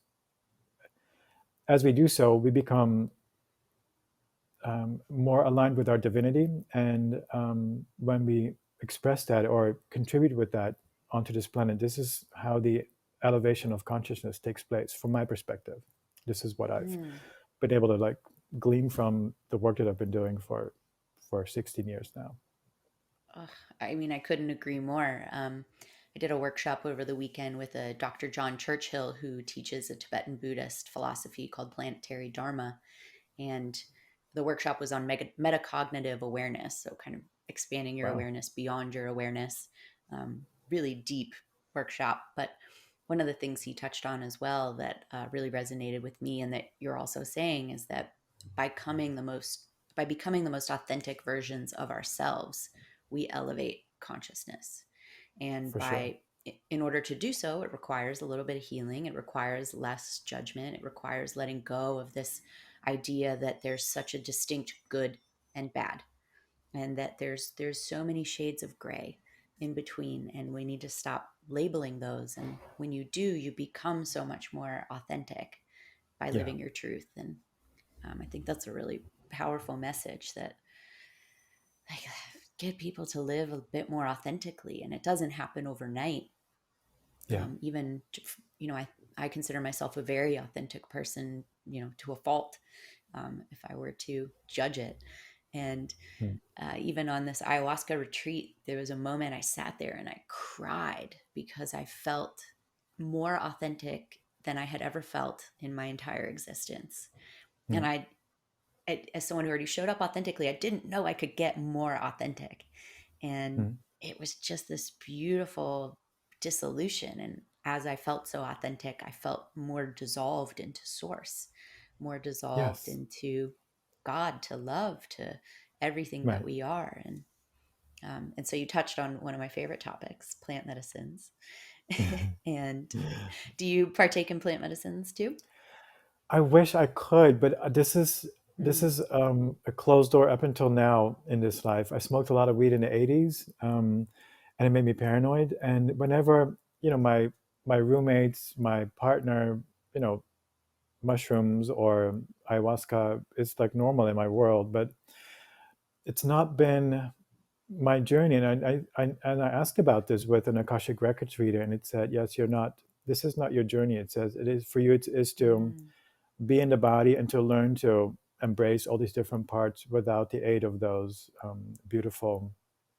as we do so, we become more aligned with our divinity. And when we express that or contribute with that onto this planet, this is how the elevation of consciousness takes place from my perspective. This is what I've Mm. been able to glean from the work that I've been doing for 16 years now. Ugh, I mean, I couldn't agree more. I did a workshop over the weekend with a Dr. John Churchill who teaches a Tibetan Buddhist philosophy called planetary dharma. And the workshop was on metacognitive awareness. So, kind of expanding your Wow. awareness beyond your awareness. Really deep workshop. But one of the things he touched on as well that really resonated with me, and that you're also saying, is that by becoming the most authentic versions of ourselves, we elevate consciousness. And For sure. in order to do so, it requires a little bit of healing. It requires less judgment. It requires letting go of this idea that there's such a distinct good and bad, and that there's so many shades of gray in between, and we need to stop labeling those. And when you do, you become so much more authentic by Yeah. living your truth. And I think that's a really powerful message, that like, get people to live a bit more authentically, and it doesn't happen overnight. Yeah. Even I consider myself a very authentic person, to a fault, if I were to judge it. And Mm. even on this ayahuasca retreat, there was a moment I sat there and I cried because I felt more authentic than I had ever felt in my entire existence. And Mm. as someone who already showed up authentically, I didn't know I could get more authentic. And Mm. it was just this beautiful dissolution. And as I felt so authentic, I felt more dissolved into source, more dissolved Yes. into God, to love, to everything that Right. we are. And so you touched on one of my favorite topics, plant medicines. And do you partake in plant medicines too? I wish I could, but this Mm. is a closed door up until now in this life. I smoked a lot of weed in the '80s, and it made me paranoid. And whenever my roommates, my partner, you know, mushrooms or ayahuasca is like normal in my world, but it's not been my journey. And I asked about this with an Akashic Records reader, and it said, yes, you're not. This is not your journey. It says it is for you. It is to Mm. be in the body and to learn to embrace all these different parts without the aid of those beautiful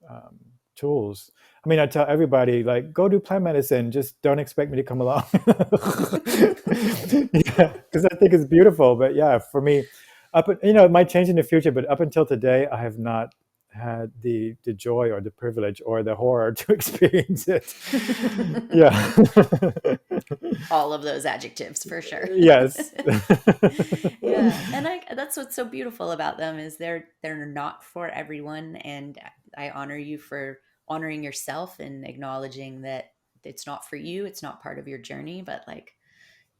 um, tools. I mean, I tell everybody, like, go do plant medicine. Just don't expect me to come along. Yeah, because I think it's beautiful. But yeah, for me, it might change in the future, but up until today, I have not had the joy or the privilege or the horror to experience it. Yeah. All of those adjectives for sure. Yes. Yeah, and that's what's so beautiful about them is they're not for everyone, and I honor you for honoring yourself and acknowledging that it's not for you, it's not part of your journey, but like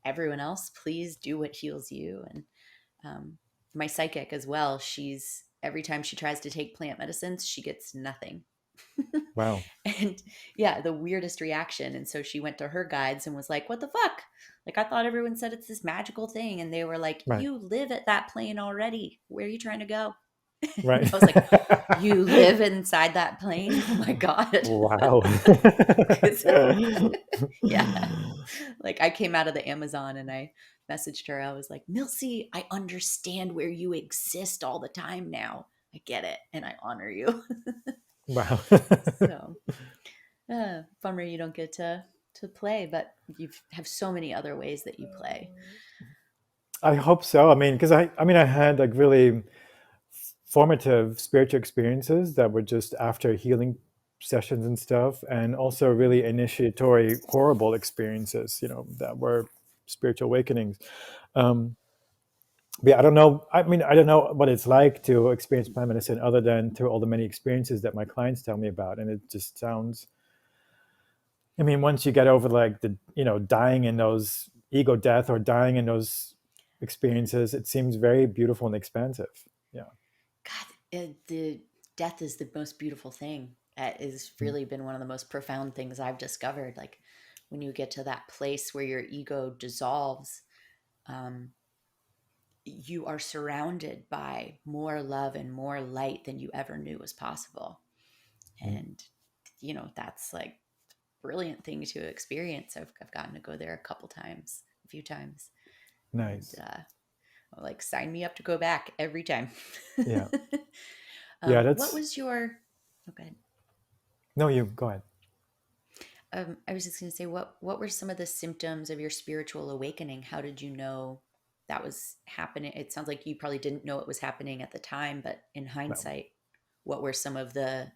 everyone else, please do what heals you. And my psychic as well, she's every time she tries to take plant medicines, she gets nothing. Wow. And yeah, the weirdest reaction. And so she went to her guides and was like, what the fuck? Like, I thought everyone said it's this magical thing. And they were like, Right. you live at that plane already. Where are you trying to go? And Right. I was like, you live inside that plane? Oh my God. Wow. 'Cause, yeah. Like, I came out of the Amazon and I messaged her. I was like, Milsey, I understand where you exist all the time now. I get it. And I honor you. Wow. So bummer you don't get to play, but you have so many other ways that you play. I hope so. I mean, because I had like really formative spiritual experiences that were just after healing sessions and stuff, and also really initiatory horrible experiences, that were spiritual awakenings. Um, but yeah, I don't know. I mean, I don't know what it's like to experience plant medicine other than through all the many experiences that my clients tell me about, and it just sounds. I mean, once you get over like the dying in those ego death or dying in those experiences, it seems very beautiful and expansive. Yeah. God, the death is the most beautiful thing. That has Mm. really been one of the most profound things I've discovered. Like when you get to that place where your ego dissolves, um, you are surrounded by more love and more light than you ever knew was possible. Mm. And that's like brilliant thing to experience. I've gotten to go there a few times, and Nice. like sign me up to go back every time. Yeah. Yeah. What That's was your? Oh, go ahead. no. You go ahead. I was just going to say, what were some of the symptoms of your spiritual awakening? How did you know that was happening? It sounds like you probably didn't know it was happening at the time, but in No. hindsight, what were some of the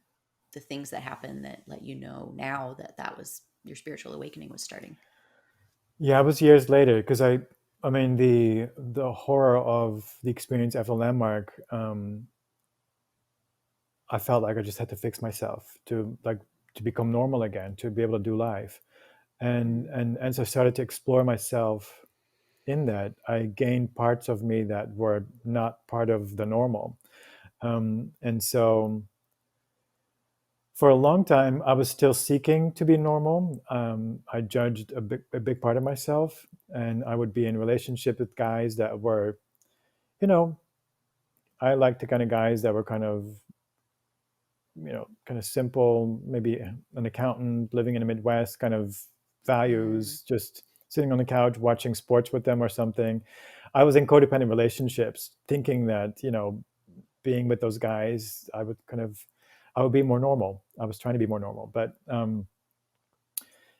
things that happened that let you know now that that was your spiritual awakening was starting? Yeah, it was years later because I mean, the horror of the experience after Landmark. I felt like I just had to fix myself to become normal again, to be able to do life, and Mm. and as I started to explore myself in that, I gained parts of me that were not part of the normal, and so for a long time, I was still seeking to be normal. I judged a big part of myself, and I would be in relationship with guys that were, you know, I liked the kind of guys that were kind of simple, maybe an accountant living in the Midwest, kind of Mm. values, just sitting on the couch watching sports with them or something. I was in codependent relationships, thinking that being with those guys, I would be more normal. I was trying to be more normal, but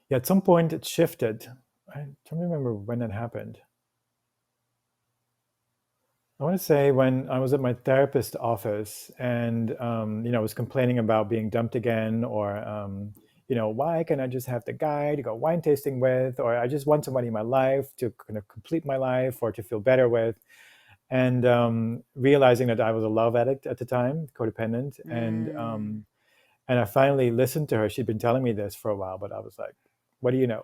yeah, at some point it shifted. I don't remember when that happened. I want to say when I was at my therapist office and I was complaining about being dumped again, or why can't I just have the guy to go wine tasting with, or I just want somebody in my life to kind of complete my life or to feel better with, and realizing that I was a love addict at the time, codependent, Mm. and I finally listened to her. She'd been telling me this for a while, but I was like, what do you know?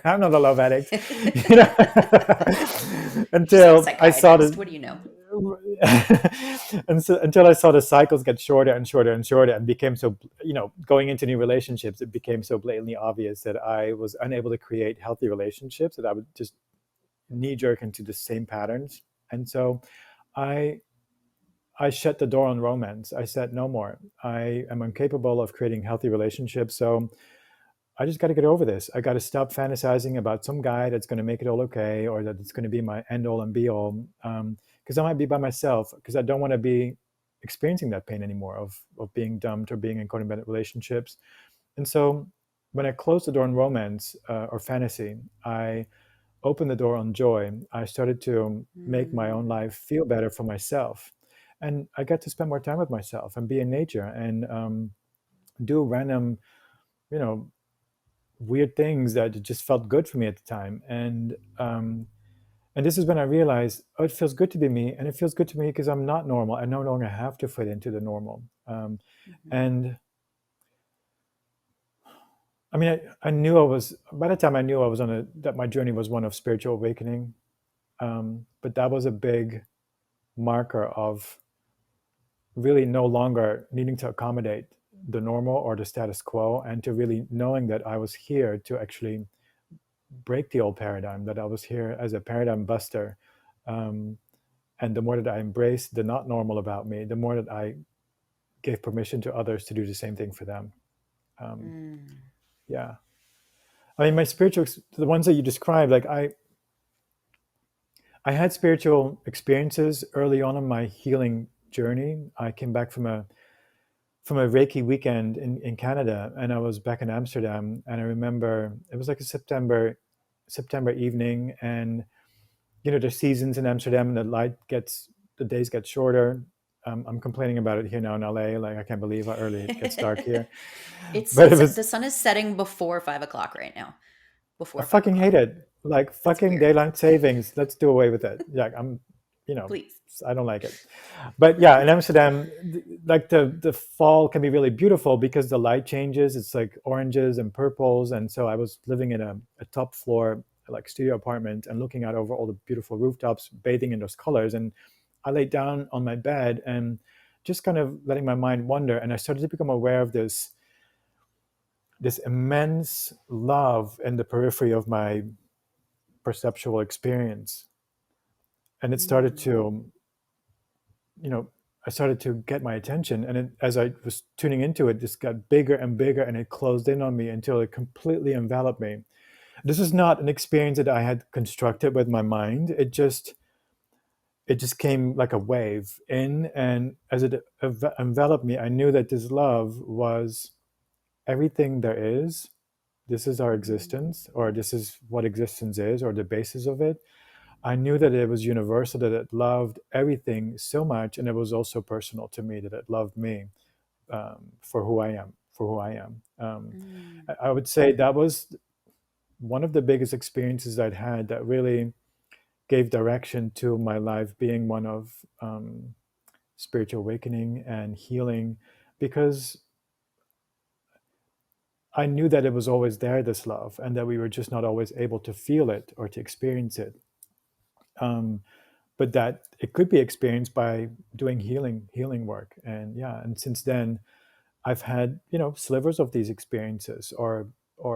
I'm not a love addict. you know? Just like a Until I saw psychiatrist. the What do you know? and so, until I saw the cycles get shorter and shorter and shorter, and became so, going into new relationships, it became so blatantly obvious that I was unable to create healthy relationships, that I would just, knee jerk into the same patterns. And so I I shut the door on romance. I said no more. I am incapable of creating healthy relationships. So I just got to get over this. I got to stop fantasizing about some guy that's going to make it all okay, or that it's going to be my end all and be all. Because I might be by myself, because I don't want to be experiencing that pain anymore of being dumped or being in codependent relationships. And so when I closed the door on romance or fantasy, I opened the door on joy. I started to make my own Mm, life feel better for myself. And I got to spend more time with myself and be in nature and do random, you know, weird things that just felt good for me at the time. And this is when I realized, oh, it feels good to be me, and it feels good to me because I'm not normal. I no longer have to fit into the normal. mhm, And I mean, I knew I was, by the time I knew I was on that my journey was one of spiritual awakening. But that was a big marker of really no longer needing to accommodate the normal or the status quo, and to really knowing that I was here to actually break the old paradigm, that I was here as a paradigm buster. Um, and the more that I embraced the not normal about me, the more that I gave permission to others to do the same thing for them. Um, mm, yeah. I mean, my spiritual, the ones that you described, like I had spiritual experiences early on in my healing journey. I came back from a Reiki weekend in Canada, and I was back in Amsterdam, and I remember it was like a September evening, and there's seasons in Amsterdam, and the days get shorter. I'm complaining about it here now in LA, like I can't believe how early it gets dark here, it's but it it's was the sun is setting before 5 o'clock right now. I Before five fucking hate o'clock. it. Like That's fucking weird. daylight savings. Let's do away with it. Yeah, you know, Please. I don't like it. But yeah, in Amsterdam, like the fall can be really beautiful because the light changes. It's like oranges and purples. And so I was living in a top floor like studio apartment and looking out over all the beautiful rooftops, bathing in those colors. And I laid down on my bed and just kind of letting my mind wander. And I started to become aware of this immense love in the periphery of my perceptual experience. And it started Mm, to, you know, I started to get my attention. And as I was tuning into it, just got bigger and bigger, and it closed in on me until it completely enveloped me. This is not an experience that I had constructed with my mind. It just came like a wave in, and as it enveloped me, I knew that this love was everything there is. This is our mm, existence, or this is what existence is, or the basis of it. I knew that it was universal, that it loved everything so much, and it was also personal to me, that it loved me for who I am, for who I am. mm, I would say that was one of the biggest experiences I'd had that really gave direction to my life being one of spiritual awakening and healing, because I knew that it was always there, this love, and that we were just not always able to feel it or to experience it. Um, but that it could be experienced by doing healing work. And yeah, and since then I've had slivers of these experiences, or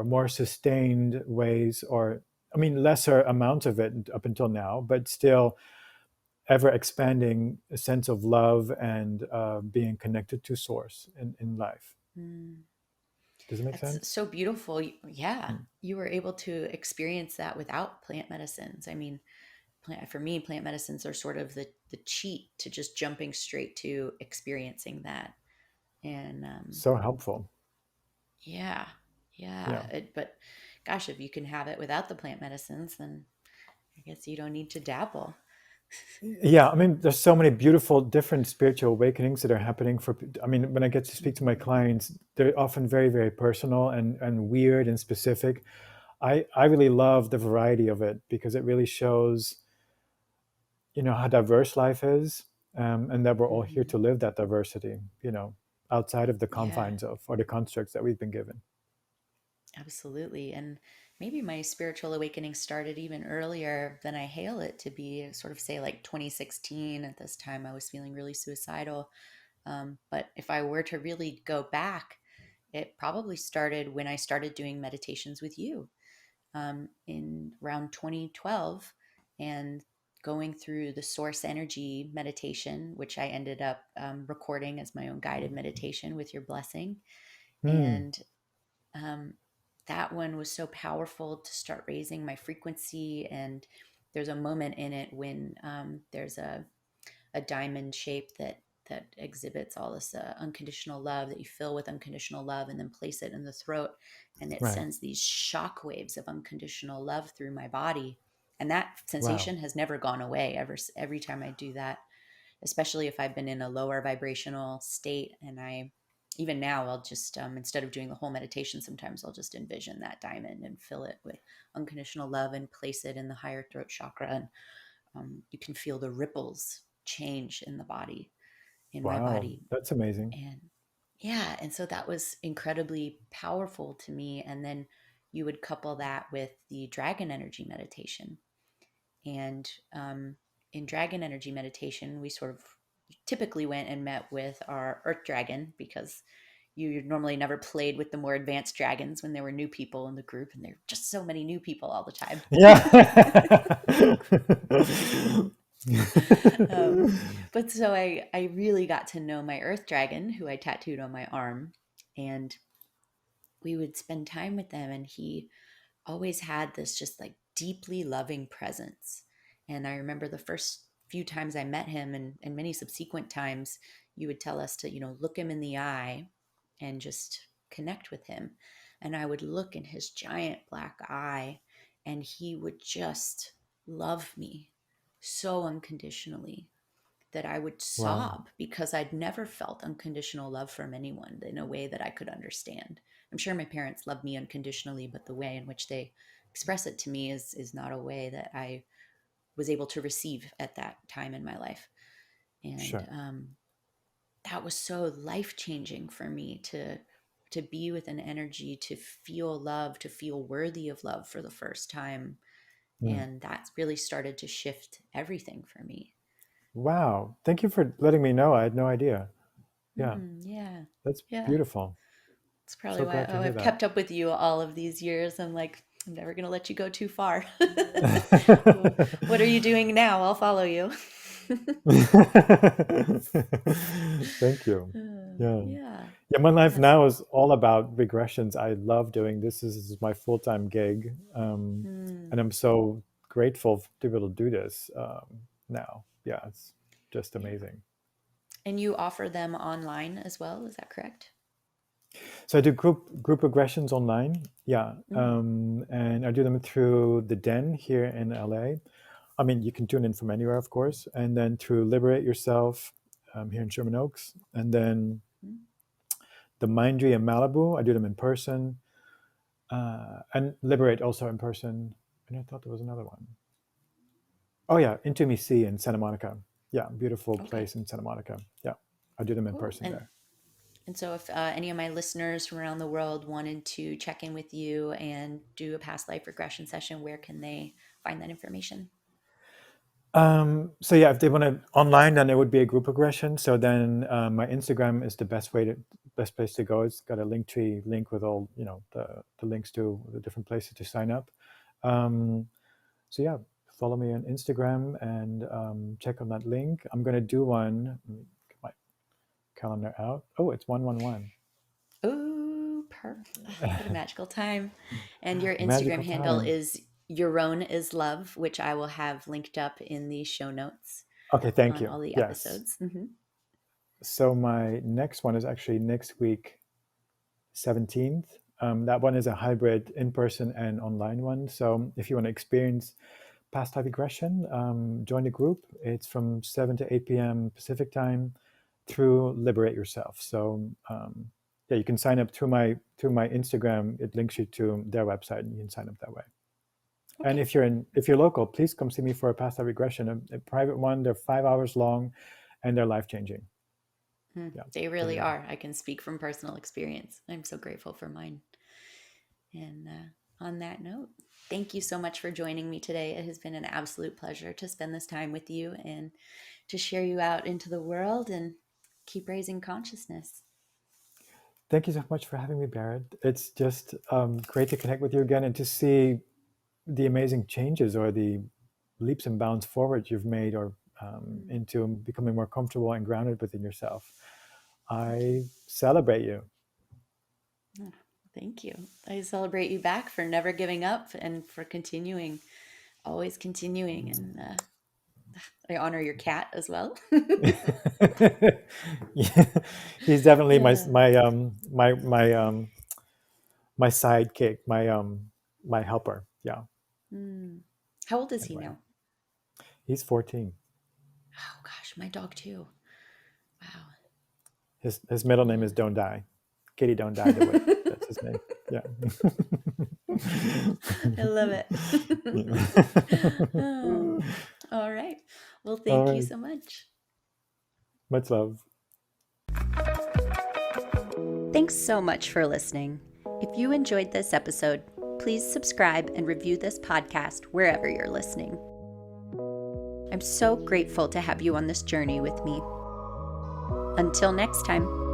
more sustained ways, or I mean lesser amounts of it up until now, but still ever expanding a sense of love and being connected to source in life. mm. Does it make That's sense? so beautiful. Yeah, Mm. you were able to experience that without plant medicines. I mean, for me, plant medicines are sort of the cheat to just jumping straight to experiencing that. And So helpful. yeah, yeah. Yeah. But gosh, if you can have it without the plant medicines, then I guess you don't need to dabble. Yeah, I mean, there's so many beautiful, different spiritual awakenings that are happening I mean, when I get to speak to my Mhm. clients, they're often very, very personal and weird and specific. I really love the variety of it because it really shows, how diverse life is, and that we're all here Mhm. to live that diversity, outside of the Yeah, confines of or the constructs that we've been given. absolutely. And maybe my spiritual awakening started even earlier than I hail it to be, sort of say like 2016. At this time, I was feeling really suicidal. But if I were to really go back, it probably started when I started doing meditations with you in around 2012. and going through the source energy meditation, which I ended up recording as my own guided meditation with your blessing. Hmm. And um, that one was so powerful to start raising my frequency. And there's a moment in it when there's a diamond shape that exhibits all this unconditional love that you fill with unconditional love and then place it in the throat, and it Right. sends these shock waves of unconditional love through my body, and that Wow. sensation has never gone away every time I do that, especially if I've been in a lower vibrational state. And I even now I'll just instead of doing the whole meditation, sometimes I'll just envision that diamond and fill it with unconditional love and place it in the higher throat chakra, and you can feel the ripples change in the body, in my Wow. body. That's amazing. And yeah, and so that was incredibly powerful to me. And then you would couple that with the dragon energy meditation. And in dragon energy meditation, we sort of typically went and met with our earth dragon, because you normally never played with the more advanced dragons when there were new people in the group, and there were just so many new people all the time. Yeah. um, but so I really got to know my earth dragon, who I tattooed on my arm, and we would spend time with them, and he always had this just like deeply loving presence. And I remember the first few times I met him, and many subsequent times, you would tell us to, look him in the eye and just connect with him. And I would look in his giant black eye, and he would just love me so unconditionally that I would Wow. sob, because I'd never felt unconditional love from anyone in a way that I could understand. I'm sure my parents loved me unconditionally, but the way in which they express it to me is not a way that I was able to receive at that time in my life. And Sure. that was so life changing for me to be with an energy, to feel love, to feel worthy of love for the first time. Mm. And that's really started to shift everything for me. Wow. Thank you for letting me know. I had no idea. Yeah. Yeah. That's Yeah. beautiful. It's probably So why glad to hear I've that. kept up with you all of these years. I'm like, I'm never going to let you go too far. What are you doing now? I'll follow you. Thank you. Yeah. Yeah. Yeah, my life Yes. now is all about regressions. I love doing this. This is my full-time gig. And Mm, I'm so grateful to be able to do this now. Yeah, it's just yeah. amazing. And you offer them online as well. Is that correct? So I do group regressions online. Yeah. Mm, And I do them through the Den here in LA. I mean, you can tune in from anywhere, of course, and then through Liberate Yourself here in Sherman Oaks, and then mm. the Mindry in Malibu. I do them in person, and Liberate also in person. And I thought there was another one. Oh yeah, Into Sea in Santa Monica. Yeah, beautiful Okay. place in Santa Monica. Yeah, I do them in Cool. person there. And so, if any of my listeners from around the world wanted to check in with you and do a past life regression session, where can they find that information? So yeah, if they want to online, then it would be a group regression. So then my Instagram is the best place to go. It's got a link tree link with all the links to the different places to sign up. Um, so yeah, follow me on Instagram and check on that link. I'm gonna do one. Let me get my calendar out. Oh, it's 111. Oh, what a magical time. And your Instagram Magical handle time. is Jeroen is Love, which I will have linked up in the show notes Okay, thank on all you. the Yes. episodes. So my next one is actually next week, 17th. That one is a hybrid in-person and online one. So if you want to experience past life regression, join the group. It's from 7 to 8 p.m. Pacific time through Liberate Yourself. So yeah, you can sign up through my Instagram. It links you to their website, and you can sign up that way. And Okay. if you're local, please come see me for a past life regression, a private one. They're 5 hours long, and they're life changing. Yeah, They they really really are. are. I can speak from personal experience. I'm so grateful for mine. And on that note, thank you so much for joining me today. It has been an absolute pleasure to spend this time with you and to share you out into the world and keep raising consciousness. Thank you so much for having me, Barrett. It's just great to connect with you again and to see the amazing changes or the leaps and bounds forward you've made, or into becoming more comfortable and grounded within yourself. I celebrate you. Oh, thank you. I celebrate you back for never giving up and for continuing, always continuing. And I honor your cat as well. Yeah, he's definitely my Yeah. my sidekick, my helper. Yeah. How old is he Anyway, now? he's 14. Oh gosh, my dog too. Wow. His middle name is Don't Die. Kitty Don't Die de Wit. That's his name. Yeah. I love it. Yeah. Oh, all right. Well, All thank you right. so much. Much love. Thanks so much for listening. If you enjoyed this episode, please subscribe and review this podcast wherever you're listening. I'm so grateful to have you on this journey with me. Until next time.